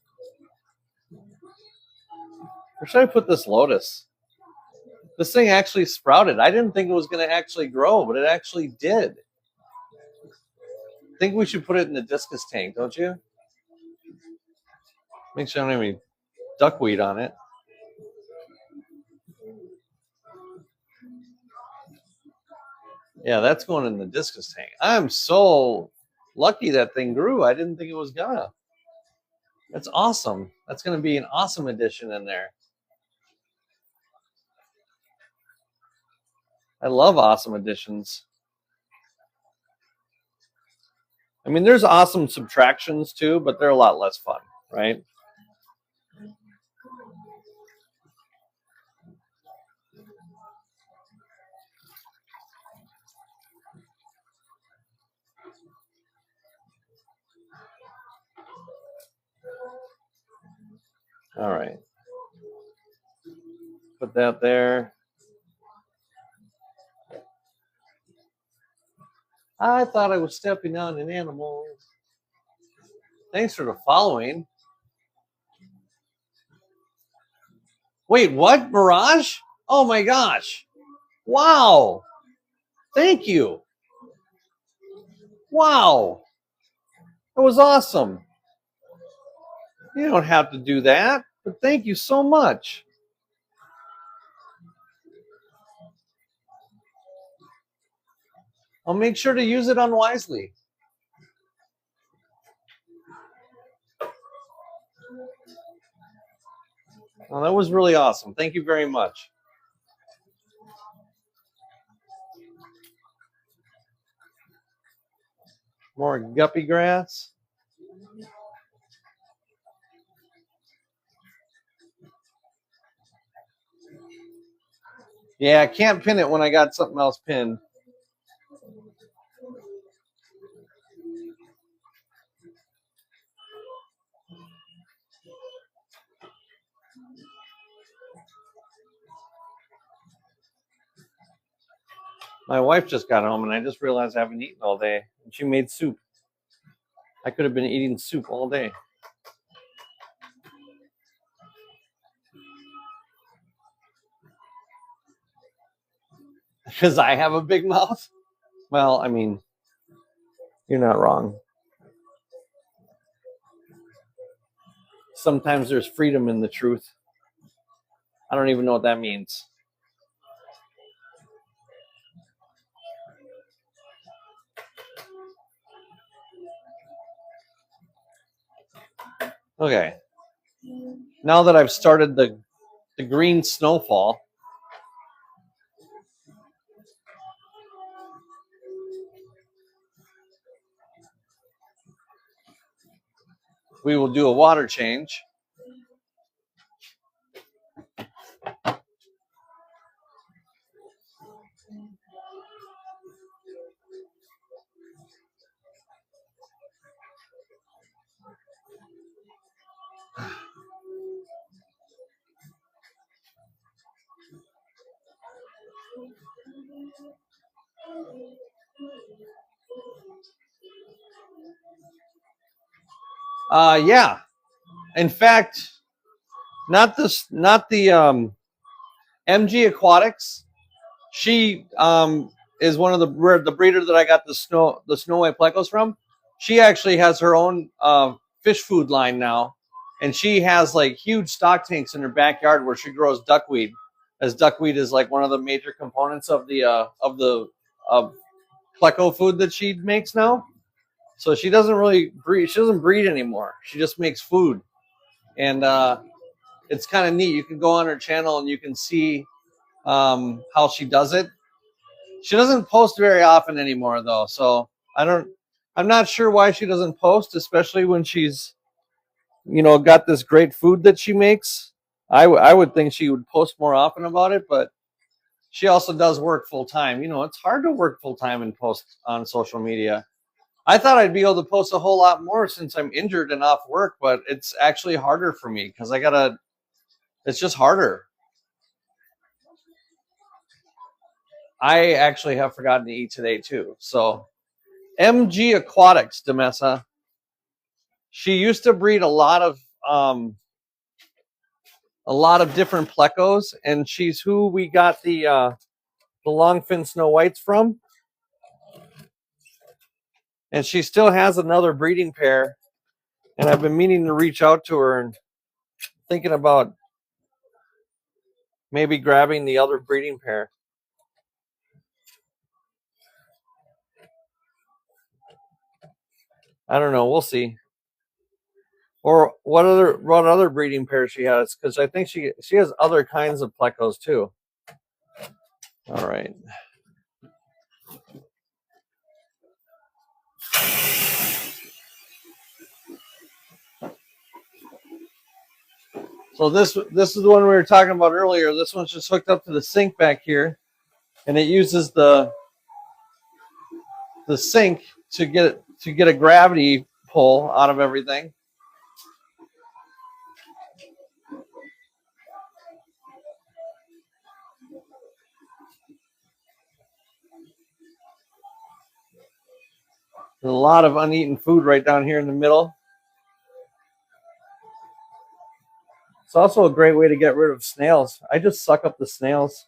Where should I put this lotus? This thing actually sprouted. I didn't think it was going to actually grow, but it actually did. I think we should put it in the discus tank, don't you? Make sure I don't have any duckweed on it. Yeah, that's going in the discus tank. I'm so lucky that thing grew. I didn't think it was gonna. That's awesome. That's going to be an awesome addition in there. I love awesome additions. I mean, there's awesome subtractions too, but they're a lot less fun, right? All right. Put that there. I thought I was stepping on an animal. Thanks for the following. Wait, what? Mirage? Oh my gosh. Wow. Thank you. Wow. That was awesome. You don't have to do that, but thank you so much. I'll make sure to use it unwisely. Well, that was really awesome. Thank you very much. More guppy grass. Yeah, I can't pin it when I got something else pinned. My wife just got home and I just realized I haven't eaten all day. And she made soup. I could have been eating soup all day. Because I have a big mouth? Well, I mean, you're not wrong. Sometimes there's freedom in the truth. I don't even know what that means. Okay. Now that I've started the the green snowfall. We will do a water change. Yeah. In fact, not the MG Aquatics. She is one of the breeder that I got the Snow White plecos from. She actually has her own fish food line now, and she has like huge stock tanks in her backyard where she grows duckweed, as duckweed is like one of the major components of the pleco food that she makes now. So she doesn't really breed. She doesn't breed anymore. She just makes food, and it's kind of neat. You can go on her channel and you can see how she does it. She doesn't post very often anymore, though. So I'm not sure why she doesn't post, especially when she's, got this great food that she makes. I would think she would post more often about it, but she also does work full time. It's hard to work full time and post on social media. I thought I'd be able to post a whole lot more since I'm injured and off work, but it's actually harder for me because it's just harder. I actually have forgotten to eat today too. So MG Aquatics, Demessa. She used to breed a lot of different plecos, and she's who we got the longfin Snow Whites from. And she still has another breeding pair, and I've been meaning to reach out to her and thinking about maybe grabbing the other breeding pair. I don't know. We'll see. Or what other breeding pairs she has? Because I think she has other kinds of plecos too. All right. So this is the one we were talking about earlier. This one's just hooked up to the sink back here, and it uses the sink to get a gravity pull out of everything. There's a lot of uneaten food right down here in the middle. It's also a great way to get rid of snails. I just suck up the snails.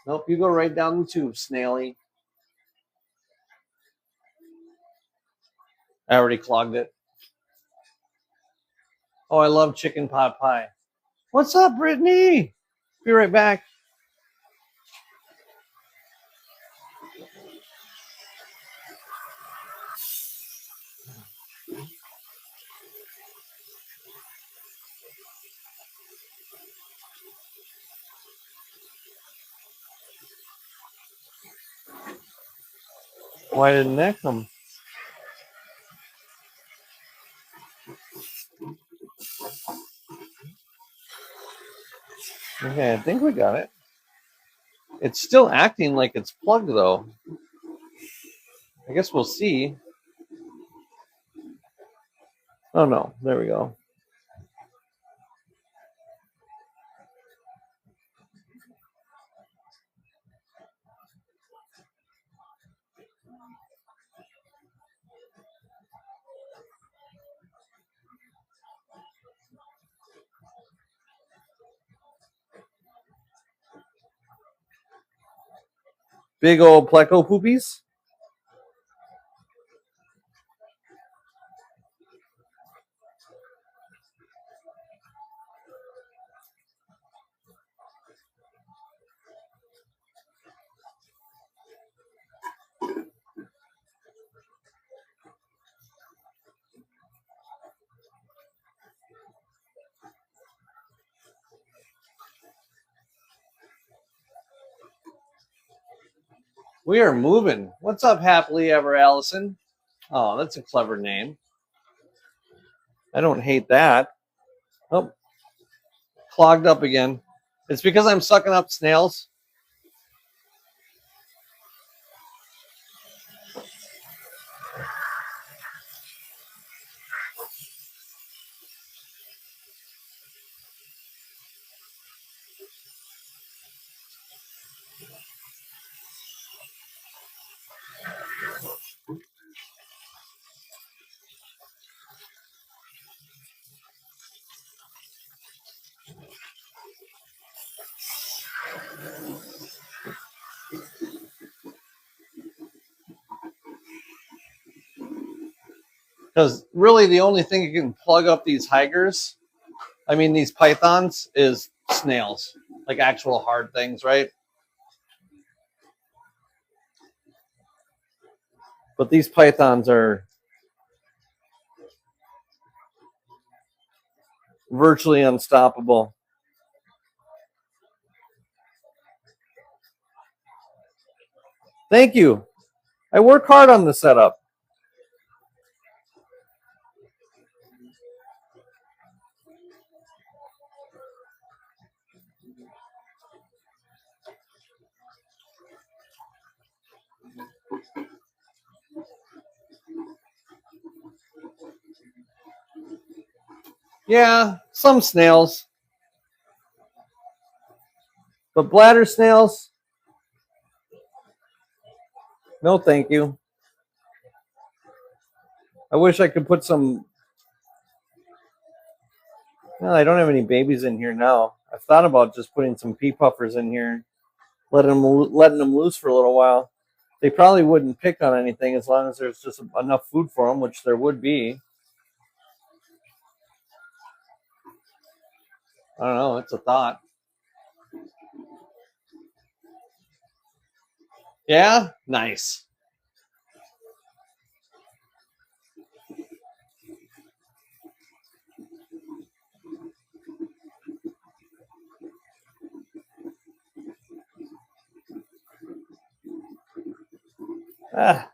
Nope, you go right down the tube, snaily. I already clogged it. Oh, I love chicken pot pie. What's up, Brittany? Be right back. Why didn't that come? Okay, I think we got it. It's still acting like it's plugged, though. I guess we'll see. Oh, no. There we go. Big old pleco poopies. We are moving. What's up, happily ever, Allison? Oh, that's a clever name. I don't hate that. Oh, clogged up again. It's because I'm sucking up snails. Because really the only thing you can plug up these hikers, these pythons, is snails. Like actual hard things, right? But these pythons are virtually unstoppable. Thank you. I work hard on the setup. Yeah, some snails. But bladder snails, no thank you. I wish I could put some. Well, I don't have any babies in here now. I've thought about just putting some pea puffers in here, letting them loose for a little while. They probably wouldn't pick on anything as long as there's just enough food for them, which there would be. I don't know. It's a thought. Yeah? Nice. Ah.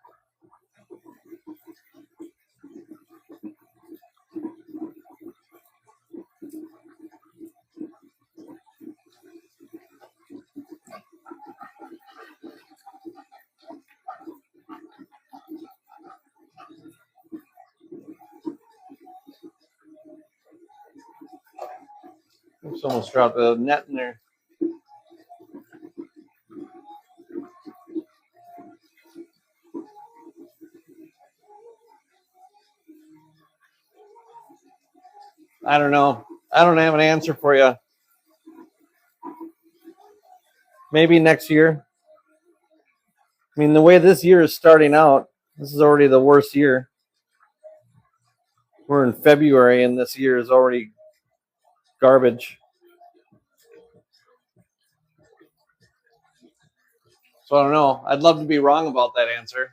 Oops, almost dropped the net in there. I don't know. I don't have an answer for you. Maybe next year. The way this year is starting out, this is already the worst year. We're in February and this year is already garbage. So I don't know. I'd love to be wrong about that answer.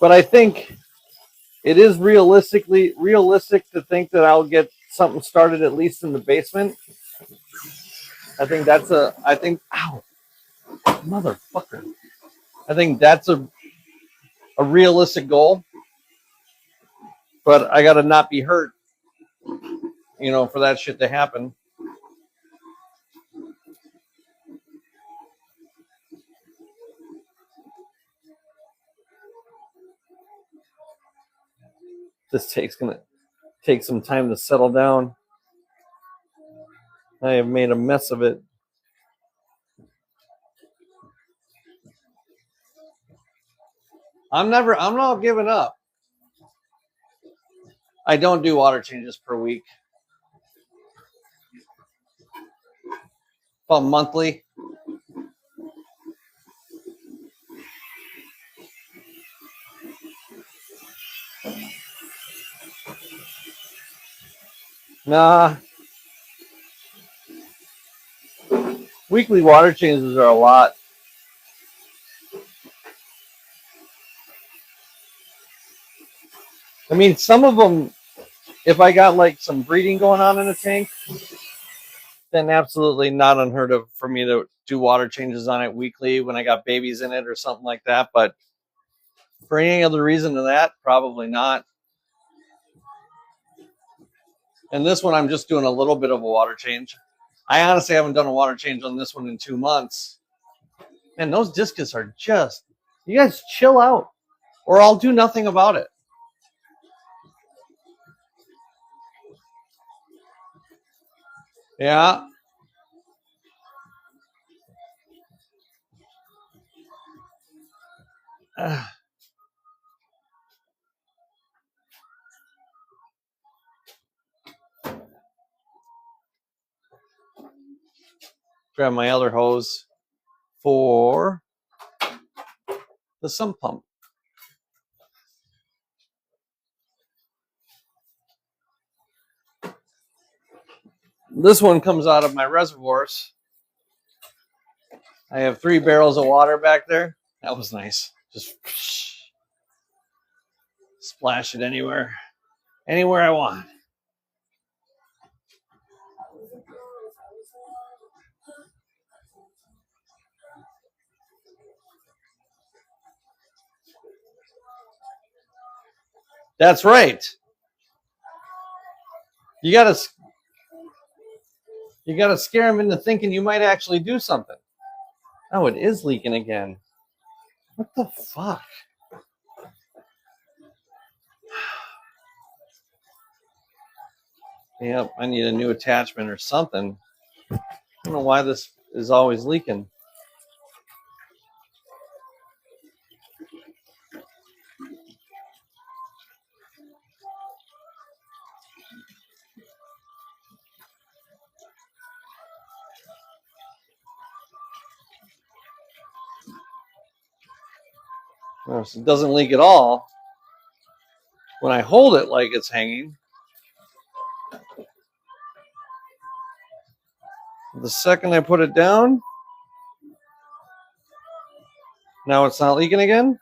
But I think it is realistic to think that I'll get something started at least in the basement. I think ow, motherfucker. I think that's a realistic goal. But I gotta not be hurt, for that shit to happen. This gonna take some time to settle down. I have made a mess of it. I'm not giving up. I don't do water changes per week. Well, monthly. Nah. Weekly water changes are a lot. I mean, some of them, if I got like some breeding going on in a tank, then absolutely not unheard of for me to do water changes on it weekly when I got babies in it or something like that. But for any other reason than that, probably not. And this one, I'm just doing a little bit of a water change. I honestly haven't done a water change on this one in 2 months. And those discus are just, you guys chill out or I'll do nothing about it. Yeah. Grab my other hose for the sump pump. This one comes out of my reservoirs. I have 3 barrels of water back there. That was nice. Just splash it anywhere I want. That's right. You gotta scare them into thinking you might actually do something. Oh, it is leaking again. What the fuck? Yep, I need a new attachment or something. I don't know why this is always leaking. Oh, so it doesn't leak at all. When I hold it like it's hanging, the second I put it down, now it's not leaking again.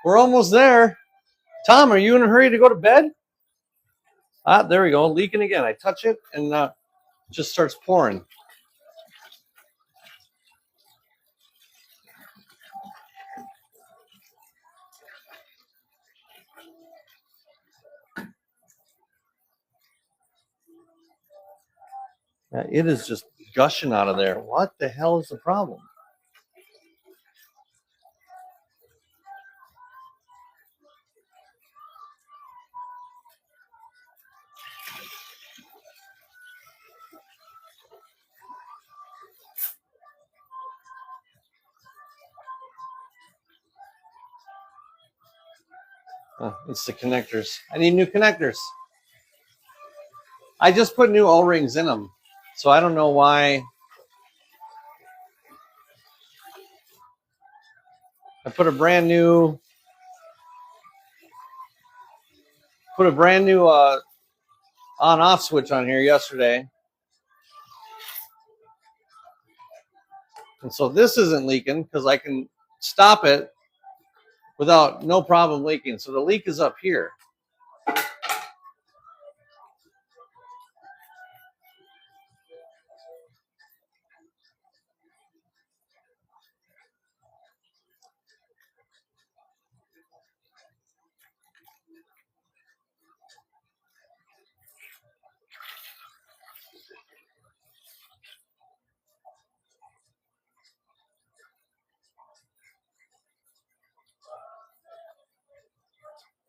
We're almost there. Tom, are you in a hurry to go to bed? Ah, there we go, leaking again. I touch it and it just starts pouring. Yeah, it is just gushing out of there. What the hell is the problem? Oh, it's the connectors. I need new connectors. I just put new O-rings in them, so I don't know why. I put a brand new on-off switch on here yesterday, and so this isn't leaking because I can stop it without no problem leaking. So the leak is up here.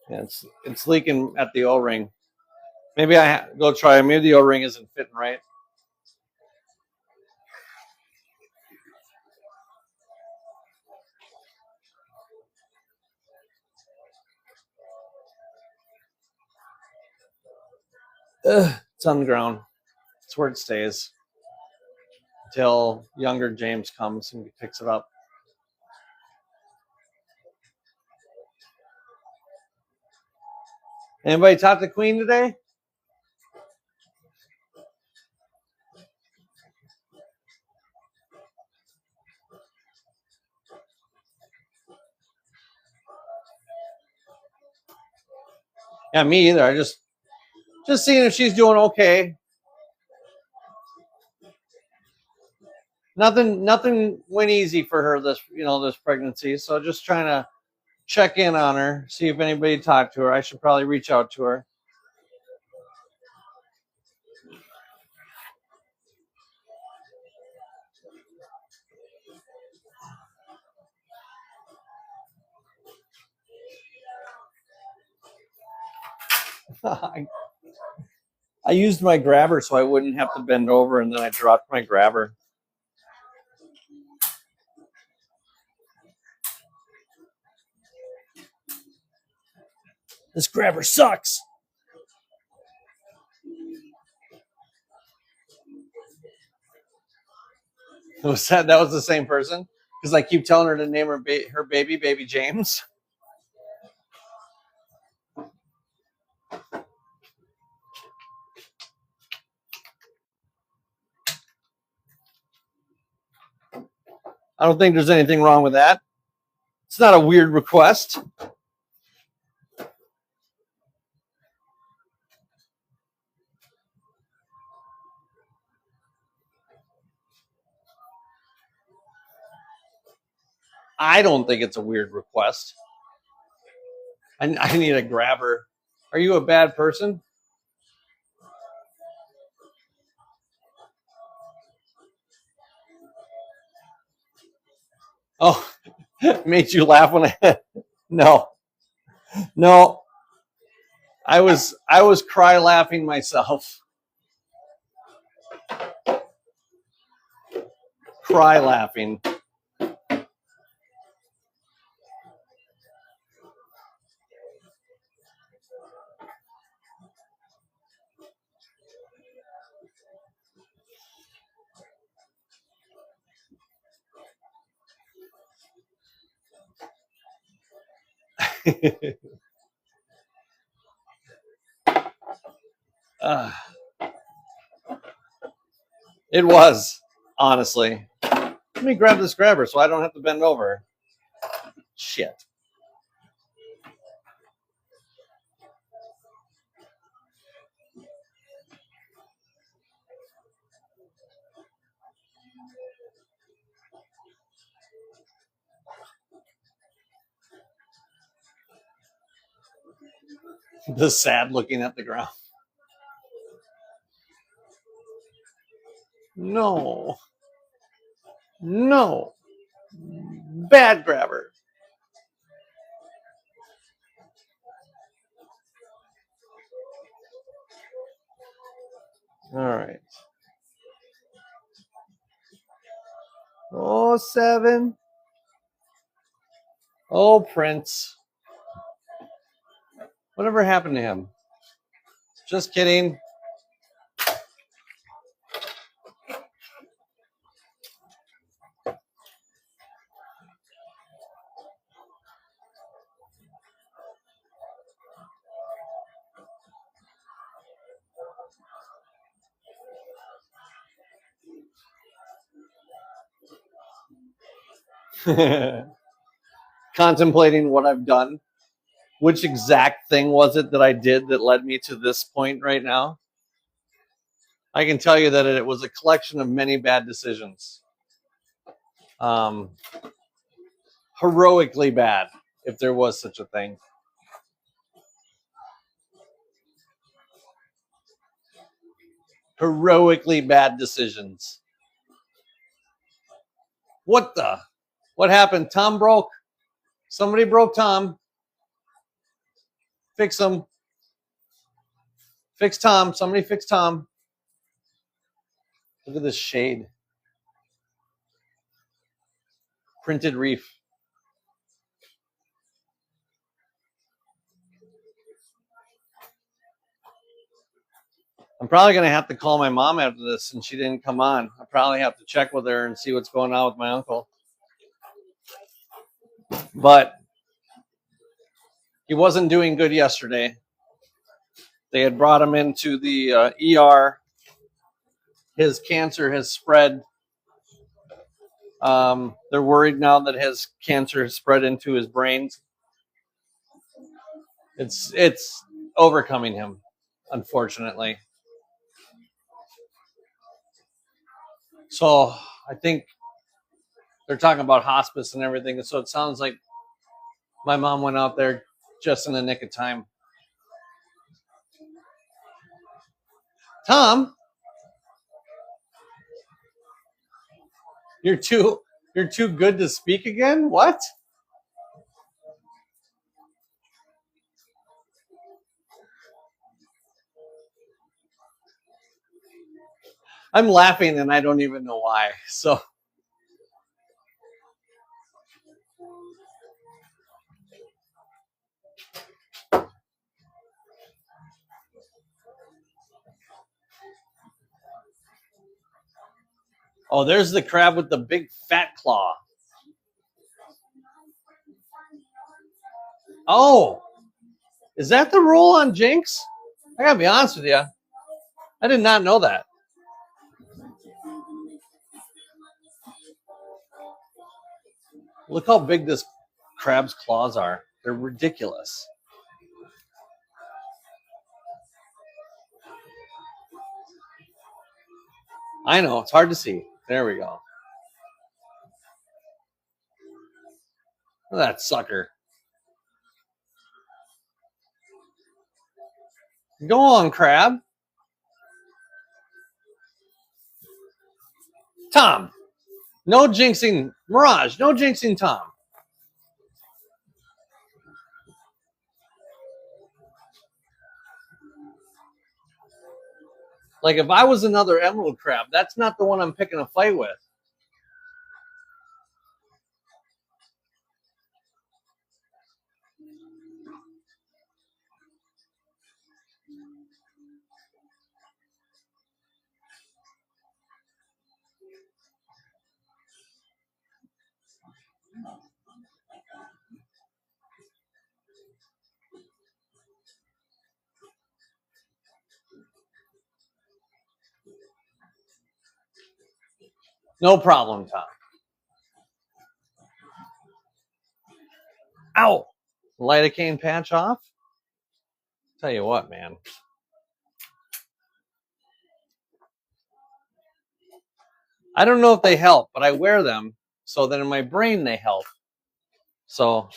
Yeah, it's leaking at the O-ring. Maybe I go try. Maybe the O-ring isn't fitting right. It's on the ground. It's where it stays until younger James comes and picks it up. Anybody talk to Queen today? Yeah, me either. I just seeing if she's doing okay. Nothing went easy for her this pregnancy. So just trying to check in on her, see if anybody talked to her. I should probably reach out to her. I used my grabber so I wouldn't have to bend over, and then I dropped my grabber. This grabber sucks. That was the same person? Because I keep telling her to name her baby James. I don't think there's anything wrong with that. It's not a weird request. I don't think it's a weird request. I need a grabber. Are you a bad person? Oh, made you laugh when I no. I was cry laughing myself. Cry laughing. It was, honestly. Let me grab this grabber so I don't have to bend over. Shit. The sad looking at the ground. No. No. Bad grabber. All right. Oh, 7. Oh, Prince. Whatever happened to him? Just kidding. Contemplating what I've done. Which exact thing was it that I did that led me to this point right now? I can tell you that it was a collection of many bad decisions. Heroically bad, if there was such a thing. Heroically bad decisions. What the? What happened? Tom broke. Somebody broke Tom. Fix him. Fix Tom. Somebody fix Tom. Look at this shade. Printed reef. I'm probably going to have to call my mom after this since she didn't come on. I'll probably have to check with her and see what's going on with my uncle. But he wasn't doing good yesterday. They had brought him into the ER. His cancer has spread. They're worried now that his cancer has spread into his brains. It's overcoming him, unfortunately. So I think they're talking about hospice and everything. And so it sounds like my mom went out there just in the nick of time. Tom, you're too good to speak again? What? I'm laughing and I don't even know why. So oh, there's the crab with the big fat claw. Oh, is that the rule on Jinx? I gotta be honest with you. I did not know that. Look how big this crab's claws are. They're ridiculous. I know, it's hard to see. There we go. Look at that sucker. Go on, crab. Tom. No jinxing. Mirage, no jinxing Tom. Like, if I was another emerald crab, that's not the one I'm picking a fight with. No problem, Tom. Ow! Lidocaine patch off? Tell you what, man. I don't know if they help, but I wear them so that in my brain they help. So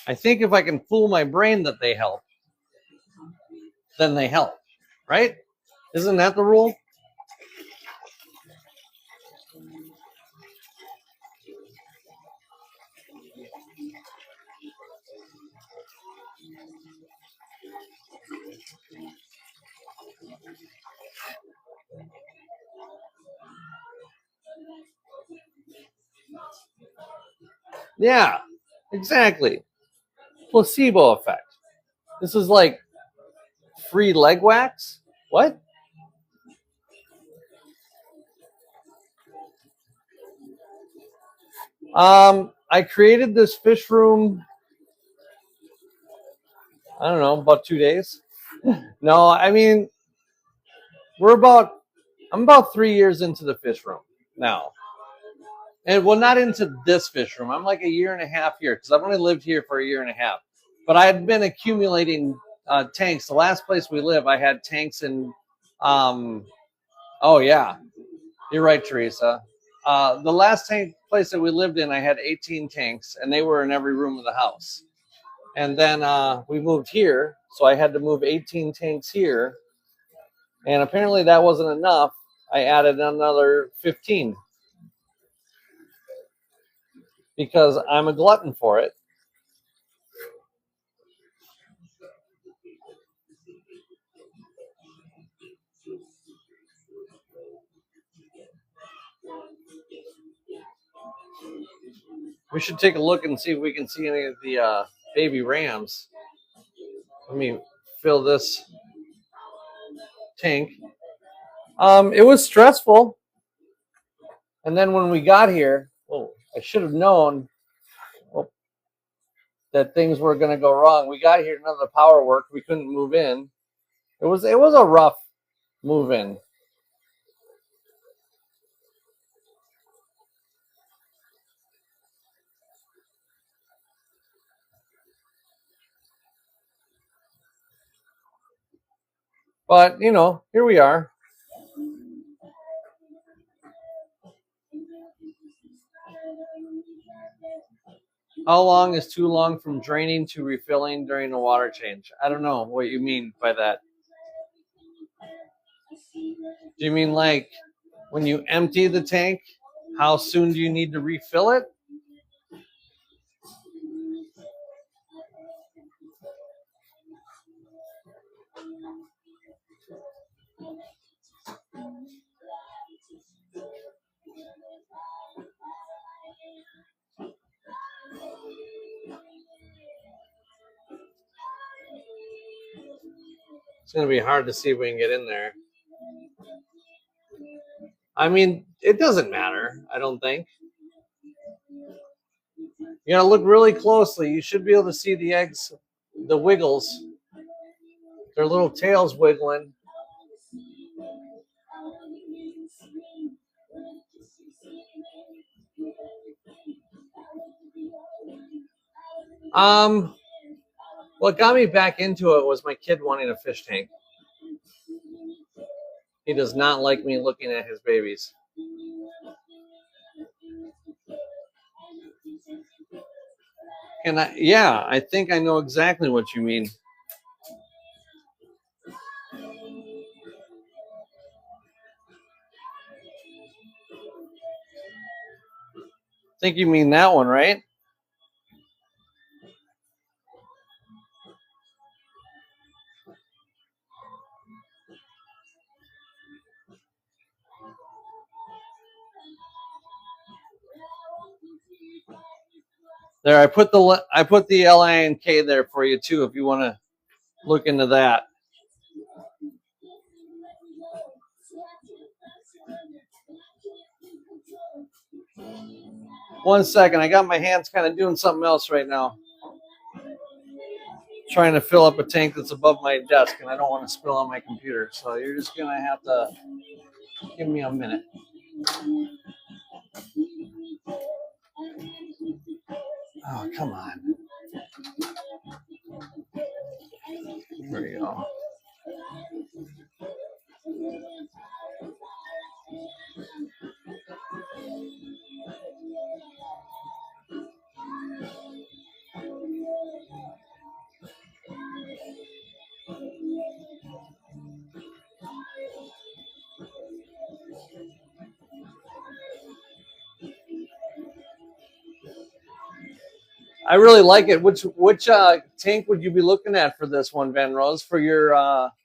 I think if I can fool my brain that they help, then they help, right? Isn't that the rule? Yeah, exactly. Placebo effect. This is like free leg wax? What? I created this fish room, I don't know, about 2 days. No, I mean, I'm about 3 years into the fish room now. And well, not into this fish room. I'm like a year and a half here because I've only lived here for a year and a half. But I had been accumulating tanks. The last place we live, I had tanks in. Oh yeah, you're right, Teresa. The last tank place that we lived in, I had 18 tanks, and they were in every room of the house. And then we moved here, so I had to move 18 tanks here. And apparently that wasn't enough. I added another 15 because I'm a glutton for it. We should take a look and see if we can see any of the baby rams. Let me fill this tank. It was stressful. And then when we got here, I should have known that things were going to go wrong. We got here, none of the power worked. We couldn't move in. It was a rough move in. But, you know, here we are. How long is too long from draining to refilling during a water change? I don't know what you mean by that. Do you mean like when you empty the tank, how soon do you need to refill it? It's going to be hard to see if we can get in there. I mean, it doesn't matter, I don't think. You got to look really closely. You should be able to see the eggs, the wiggles, their little tails wiggling. What got me back into it was my kid wanting a fish tank. He does not like me looking at his babies. Yeah, I think I know exactly what you mean. I think you mean that one, right? There, I put the LINK there for you too, if you want to look into that. One second, I got my hands kind of doing something else right now. Trying to fill up a tank that's above my desk, and I don't want to spill on my computer. So you're just gonna have to give me a minute. Oh, come on. There we go. I really like it. Which tank would you be looking at for this one, Van Rose? For your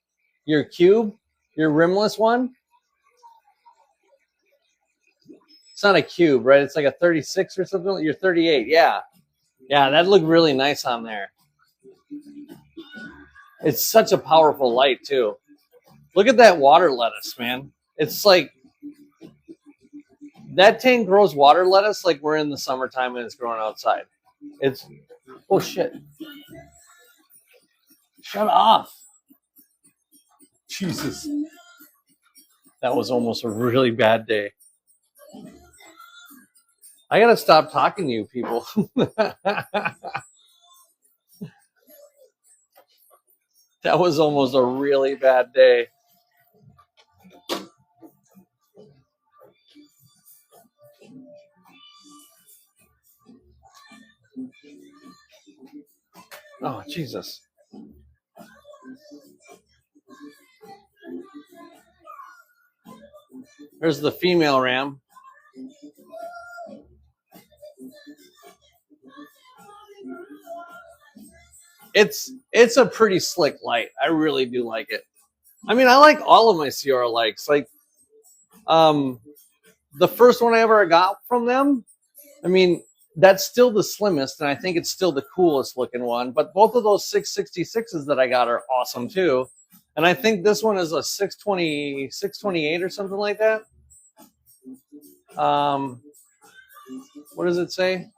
cube, your rimless one? It's not a cube, right? It's like a 36 or something. You're 38, yeah. Yeah, that looked really nice on there. It's such a powerful light too. Look at that water lettuce, man. It's like that tank grows water lettuce like we're in the summertime and it's growing outside. It's oh shit. Shut off. Jesus. That was almost a really bad day. I gotta stop talking to you people. That was almost a really bad day. Oh, Jesus. There's the female ram. It's a pretty slick light. I really do like it. I mean, I like all of my Sierra likes. Like, the first one I ever got from them, I mean, that's still the slimmest, and I think it's still the coolest looking one. But both of those 666s that I got are awesome too. And I think this one is a 620, 628 or something like that. What does it say?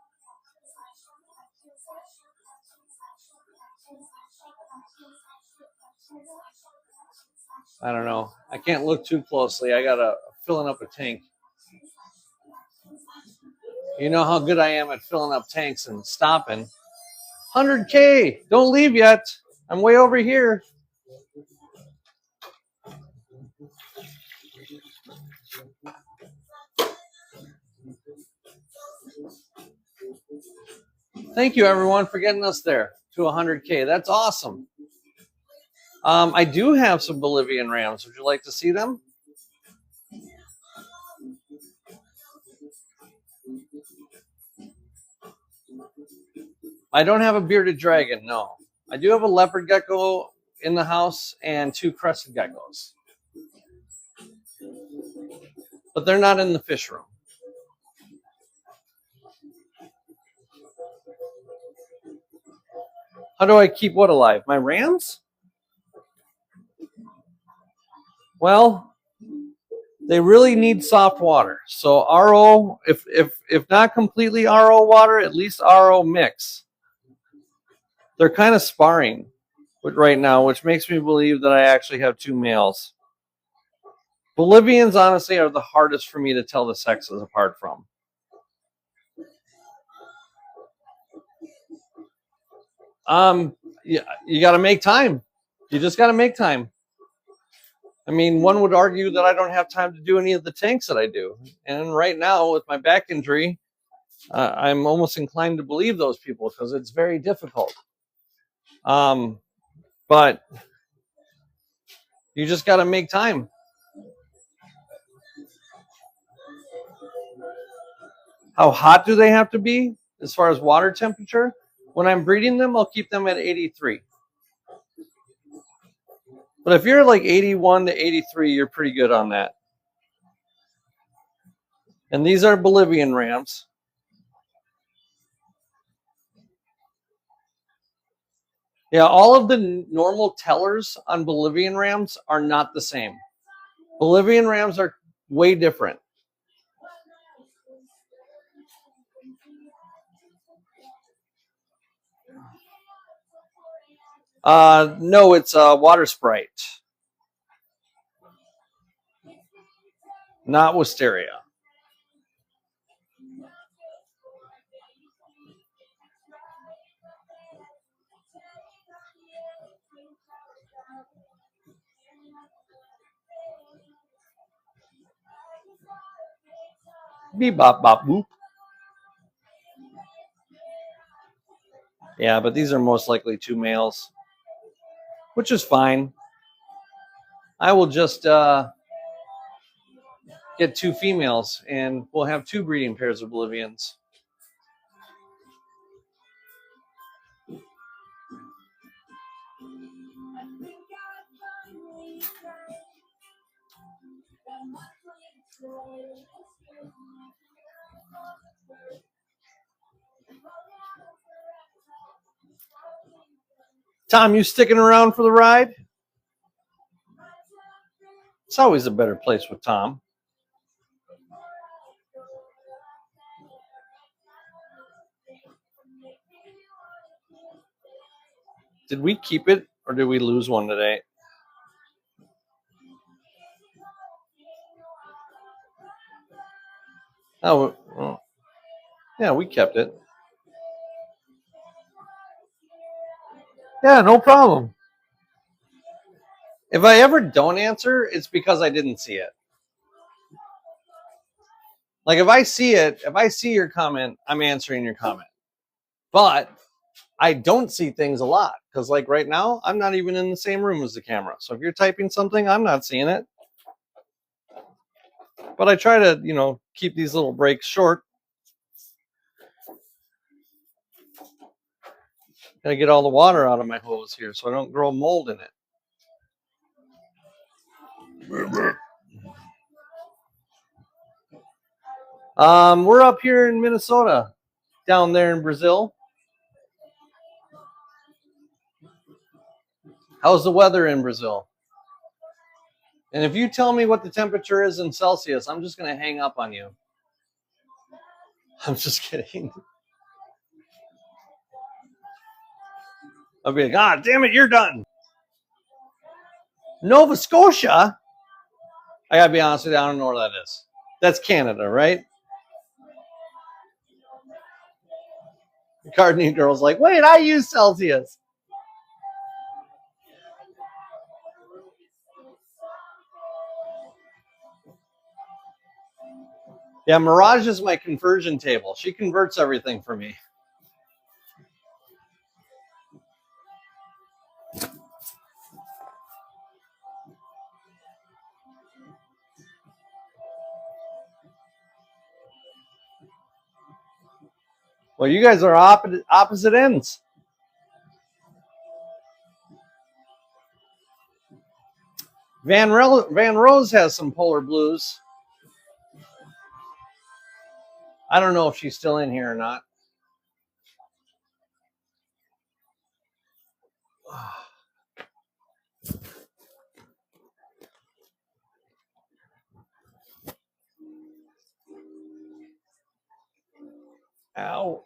I don't know. I can't look too closely. I gotta filling up a tank. You know how good I am at filling up tanks and stopping. 100K. Don't leave yet. I'm way over here. Thank you, everyone, for getting us there to 100K. That's awesome. I do have some Bolivian rams. Would you like to see them? I don't have a bearded dragon, no. I do have a leopard gecko in the house and 2 crested geckos. But they're not in the fish room. How do I keep what alive? My rams? Well, they really need soft water. So RO, if not completely RO water, at least RO mix. They're kind of sparring right now, which makes me believe that I actually have 2 males. Bolivians, honestly, are the hardest for me to tell the sexes apart from. You got to make time. You just got to make time. I mean, one would argue that I don't have time to do any of the tanks that I do. And right now, with my back injury, I'm almost inclined to believe those people because it's very difficult. But you just got to make time. How hot do they have to be as far as water temperature? When I'm breeding them, I'll keep them at 83. But if you're like 81 to 83, you're pretty good on that. And these are Bolivian rams. Yeah, all of the normal tellers on Bolivian rams are not the same. Bolivian rams are way different. No, it's water sprite, not wisteria. Beep bop bop boop. Yeah, but these are most likely 2 males, which is fine. I will just get 2 females, and we'll have 2 breeding pairs of Bolivians. Tom, you sticking around for the ride? It's always a better place with Tom. Did we keep it or did we lose one today? Oh, well, yeah, we kept it. Yeah, no problem. If I ever don't answer, it's because I didn't see it. Like if I see it, if I see your comment, I'm answering your comment. But I don't see things a lot because like right now, I'm not even in the same room as the camera. So if you're typing something, I'm not seeing it. But I try to, keep these little breaks short. Gotta get all the water out of my hose here so I don't grow mold in it. We're up here in Minnesota, down there in Brazil. How's the weather in Brazil? And if you tell me what the temperature is in Celsius, I'm just going to hang up on you. I'm just kidding. I'll be like, ah, damn it, you're done. Nova Scotia? I got to be honest with you, I don't know where that is. That's Canada, right? The gardening girl's like, wait, I use Celsius. Yeah, Mirage is my conversion table. She converts everything for me. Well, you guys are opposite ends. Van Rose has some polar blues. I don't know if she's still in here or not. Ow.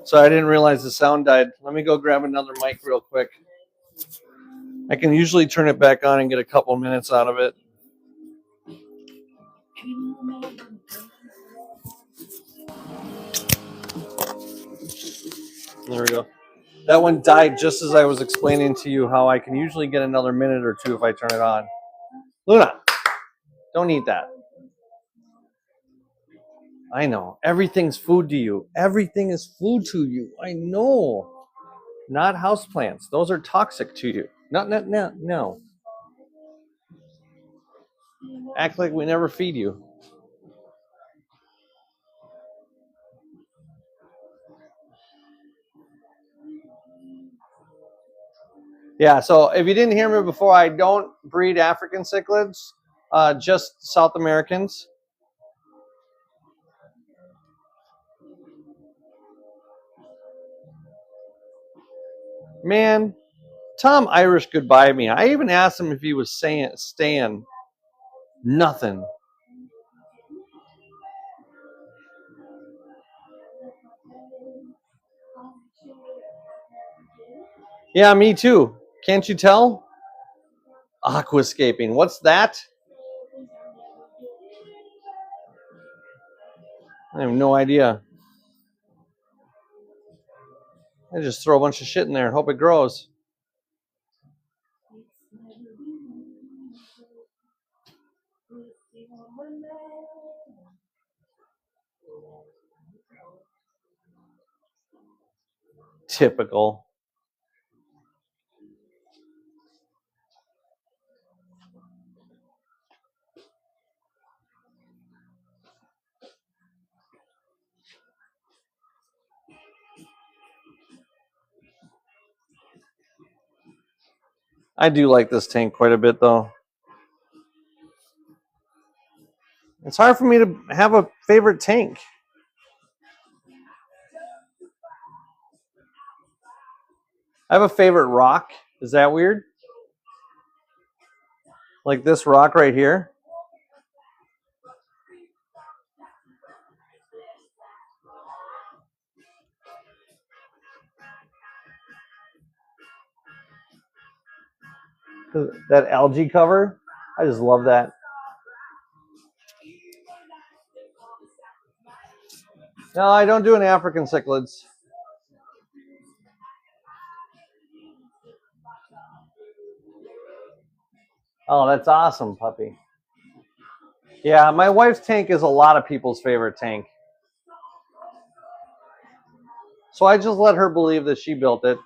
So I didn't realize the sound died. Let me go grab another mic real quick. I can usually turn it back on and get a couple minutes out of it. There we go. That one died just as I was explaining to you how I can usually get another minute or two if I turn it on. Luna, don't eat that. I know. Everything's food to you. Everything is food to you. I know. Not houseplants. Those are toxic to you. No. Act like we never feed you. Yeah, so if you didn't hear me before, I don't breed African cichlids, just South Americans. Man, Tom Irish goodbye me. I even asked him if he was staying. Nothing. Yeah, me too. Can't you tell? Aquascaping. What's that? I have no idea. I just throw a bunch of shit in there and hope it grows. Typical. I do like this tank quite a bit, though. It's hard for me to have a favorite tank. I have a favorite rock. Is that weird? Like this rock right here. That algae cover, I just love that. No, I don't do any African cichlids. Oh, that's awesome, puppy. Yeah, my wife's tank is a lot of people's favorite tank. So I just let her believe that she built it.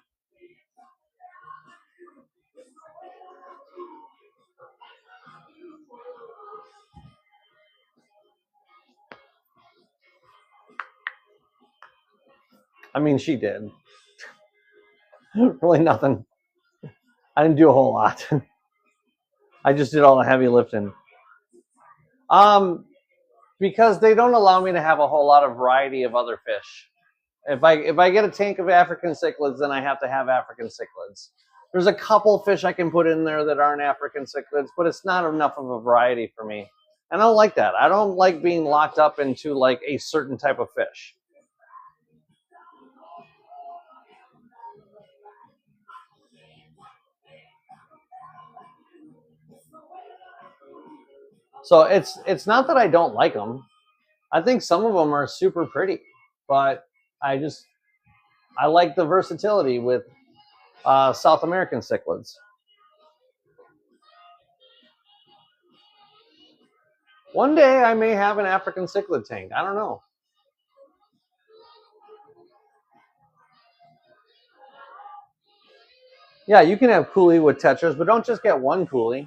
I mean, she did. Really nothing. I didn't do a whole lot. I just did all the heavy lifting. Because they don't allow me to have a whole lot of variety of other fish. If I get a tank of African cichlids, then I have to have African cichlids. There's a couple fish I can put in there that aren't African cichlids, but it's not enough of a variety for me. And I don't like that. I don't like being locked up into like a certain type of fish. So it's not that I don't like them. I think some of them are super pretty, but I like the versatility with South American cichlids. One day I may have an African cichlid tank. I don't know. Yeah, you can have coolie with tetras, but don't just get one coolie.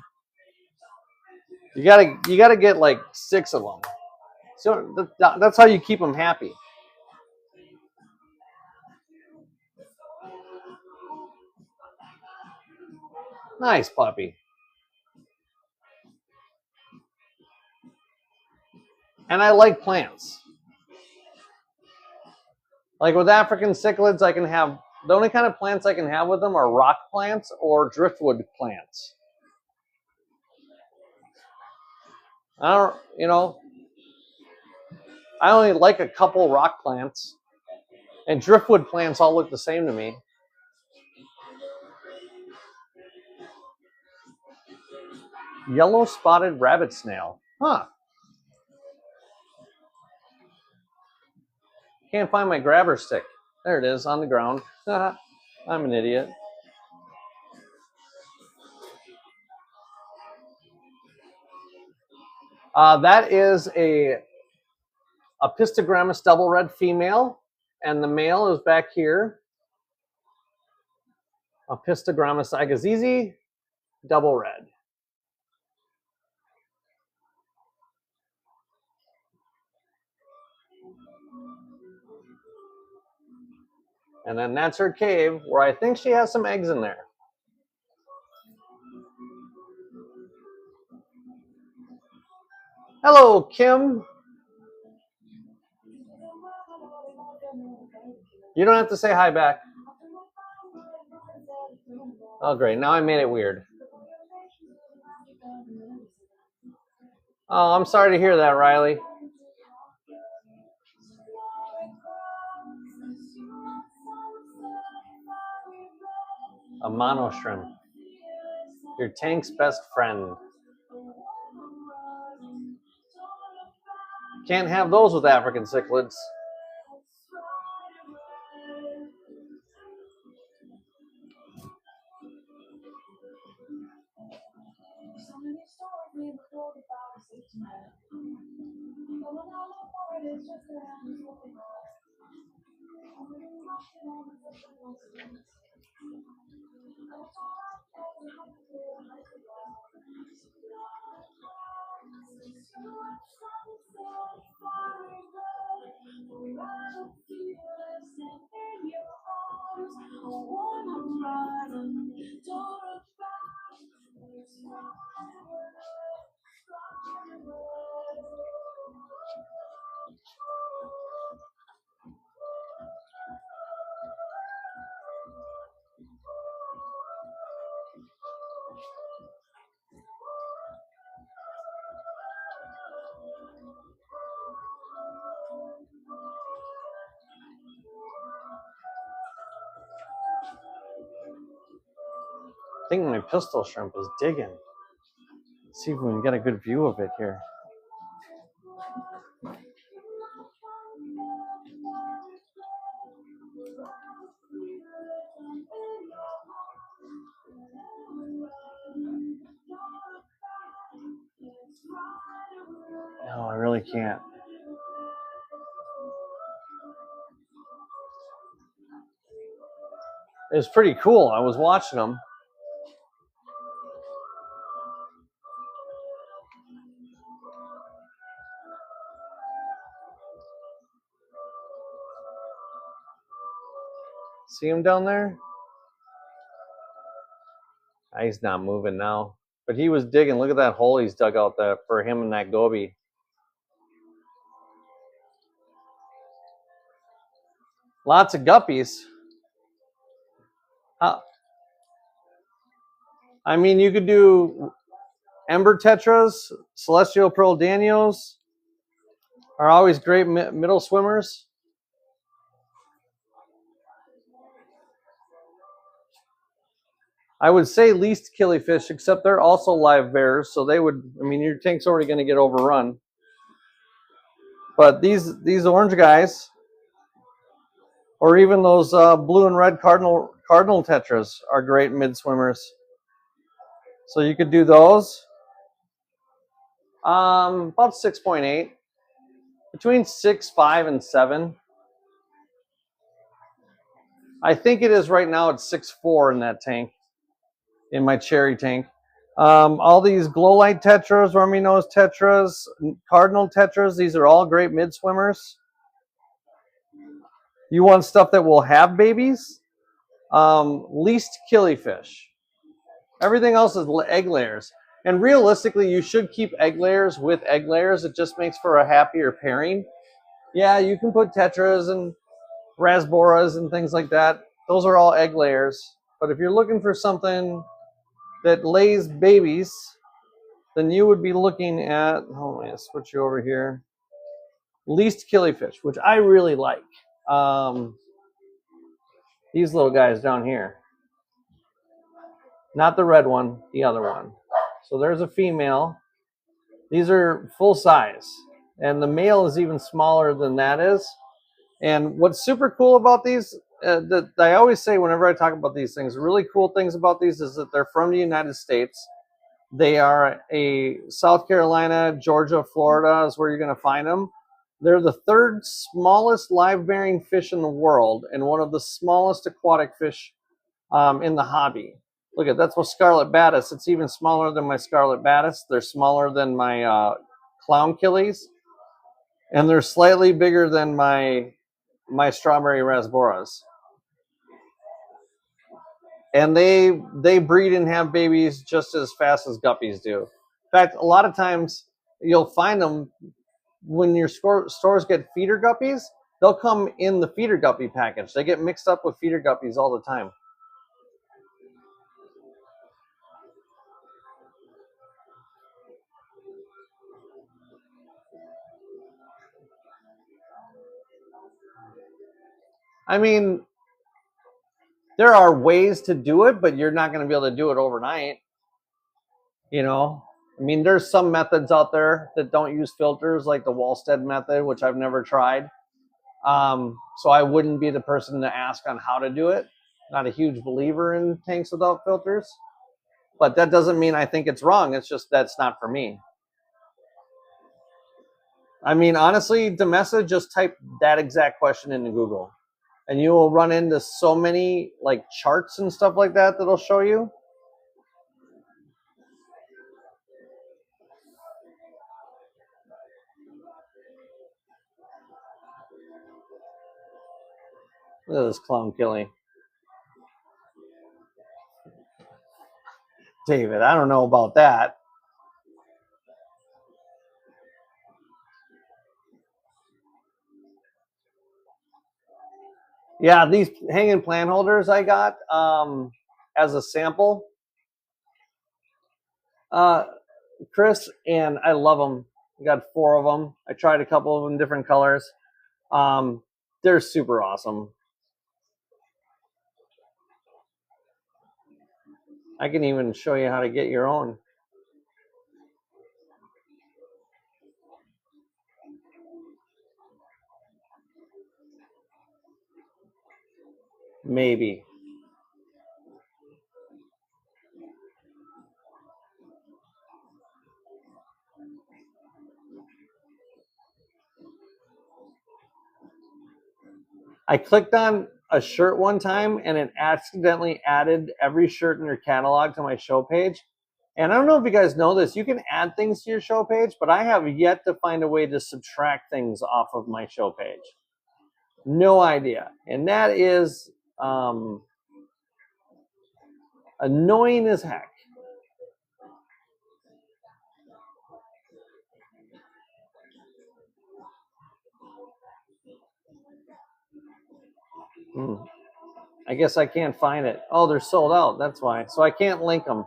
You gotta get like 6 of them. So that's how you keep them happy. Nice puppy. And I like plants. Like with African cichlids, I can have the only kind of plants I can have with them are rock plants or driftwood plants. I don't, I only like a couple rock plants, and driftwood plants all look the same to me. Yellow spotted rabbit snail. Huh. Can't find my grabber stick. There it is on the ground. I'm an idiot. That is a Pistogrammus double red female, and the male is back here. A Pistogrammus agazizi double red. And then that's her cave, where I think she has some eggs in there. Hello, Kim. You don't have to say hi back. Oh, great. Now I made it weird. Oh, I'm sorry to hear that, Riley. A mono shrimp. Your tank's best friend. Can't have those with African cichlids. I think my pistol shrimp is digging. Let's see if we can get a good view of it here. No, I really can't. It was pretty cool. I was watching them. See him down there? He's not moving now. But he was digging. Look at that hole he's dug out there for him and that goby. Lots of guppies. I mean, you could do Ember Tetras, Celestial Pearl Danios are always great middle swimmers. I would say least killifish, except they're also live bears, so they would, I mean, your tank's already going to get overrun. But these orange guys, or even those blue and red cardinal tetras are great mid swimmers. So you could do those. About 6.8. Between 6.5 and 7. I think it is right now at 6.4 in that tank, in my cherry tank. All these glow light tetras, rummy nose tetras, cardinal tetras, these are all great mid swimmers. You want stuff that will have babies? Least killifish. Everything else is egg layers. And realistically, you should keep egg layers with egg layers. It just makes for a happier pairing. Yeah, you can put tetras and rasboras and things like that. Those are all egg layers. But if you're looking for something that lays babies, then you would be looking at, oh, I'm gonna switch you over here, least killifish, which I really like. These little guys down here. Not the red one, the other one. So there's a female. These are full size. And the male is even smaller than that is. And what's super cool about these, that I always say whenever I talk about these things, really cool things about these is that they're from the United States. They are a South Carolina, Georgia, Florida is where you're going to find them. They're the third smallest live-bearing fish in the world and one of the smallest aquatic fish in the hobby. Look at that's my scarlet batis. It's even smaller than my scarlet batis. They're smaller than my clown killies, and they're slightly bigger than my strawberry rasboras. And they breed and have babies just as fast as guppies do. In fact, a lot of times you'll find them when your stores get feeder guppies. They'll come in the feeder guppy package. They get mixed up with feeder guppies all the time. I mean, there are ways to do it, but you're not going to be able to do it overnight. You know, I mean, there's some methods out there that don't use filters, like the Wallstead method, which I've never tried. So I wouldn't be the person to ask on how to do it. Not a huge believer in tanks without filters, but that doesn't mean I think it's wrong. It's just that's not for me. I mean, honestly, Demessa, just type that exact question into Google, and you will run into so many like charts and stuff like that that'll show you. Look at this clown killing. David, I don't know about that. Yeah, these hanging plant holders I got as a sample, Chris, and I love them. I got 4 of them. I tried a couple of them different colors. They're super awesome. I can even show you how to get your own. Maybe. I clicked on a shirt one time and it accidentally added every shirt in your catalog to my show page. And I don't know if you guys know this, you can add things to your show page, but I have yet to find a way to subtract things off of my show page. No idea. And that is annoying as heck. I guess I can't find it. Oh, they're sold out. That's why. So I can't link them.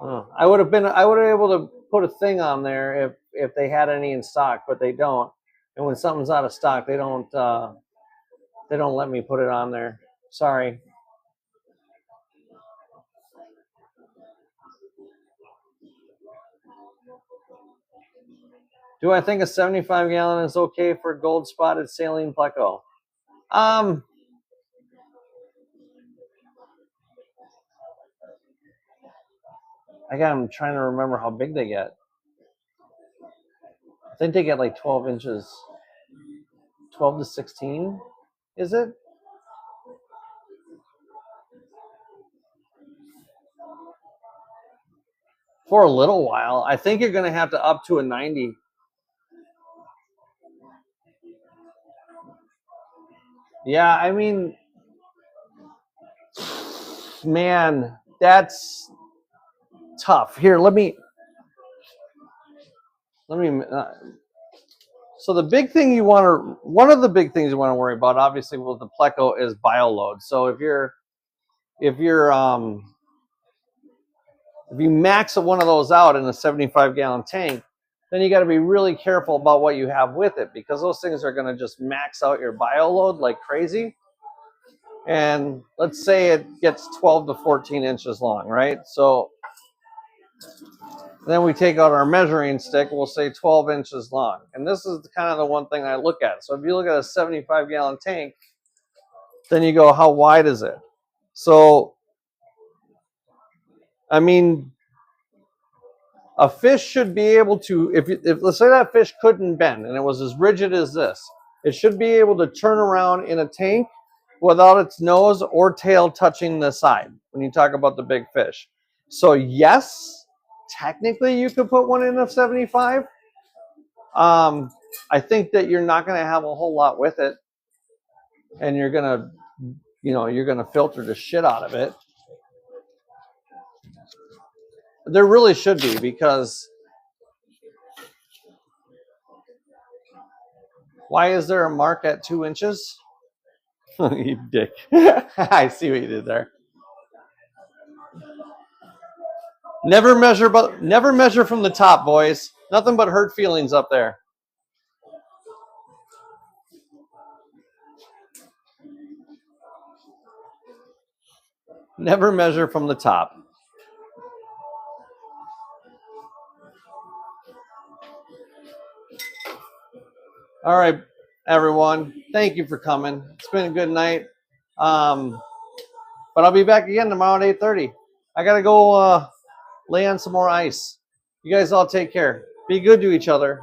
I would have been able to put a thing on there if they had any in stock, but they don't. And when something's out of stock, they don't let me put it on there. Sorry. Do I think a 75 gallon is okay for gold spotted saline pleco? I'm trying to remember how big they get. I think they get like 12 inches. 12 to 16, is it? For a little while. I think you're going to have to up to a 90. Yeah, I mean, man, that's tough. Here, let me. So the big thing one of the big things you want to worry about, obviously, with the pleco is bioload. So if you max one of those out in a 75 gallon tank, then you got to be really careful about what you have with it, because those things are going to just max out your bioload like crazy. And let's say it gets 12 to 14 inches long, right? So then we take out our measuring stick, we'll say 12 inches long. And this is kind of the one thing I look at. So if you look at a 75 gallon tank, then you go, how wide is it? So, I mean, a fish should be able to, if let's say that fish couldn't bend and it was as rigid as this, it should be able to turn around in a tank without its nose or tail touching the side when you talk about the big fish. So yes, technically you could put one in a 75. I think that you're not going to have a whole lot with it, and you're going to filter the shit out of it. There really should be, because why is there a mark at 2 inches? You dick. I see what you did there. Never measure from the top, boys. Nothing but hurt feelings up there. Never measure from the top. All right, everyone. Thank you for coming. It's been a good night. But I'll be back again tomorrow at 8:30. I got to go lay on some more ice. You guys all take care. Be good to each other.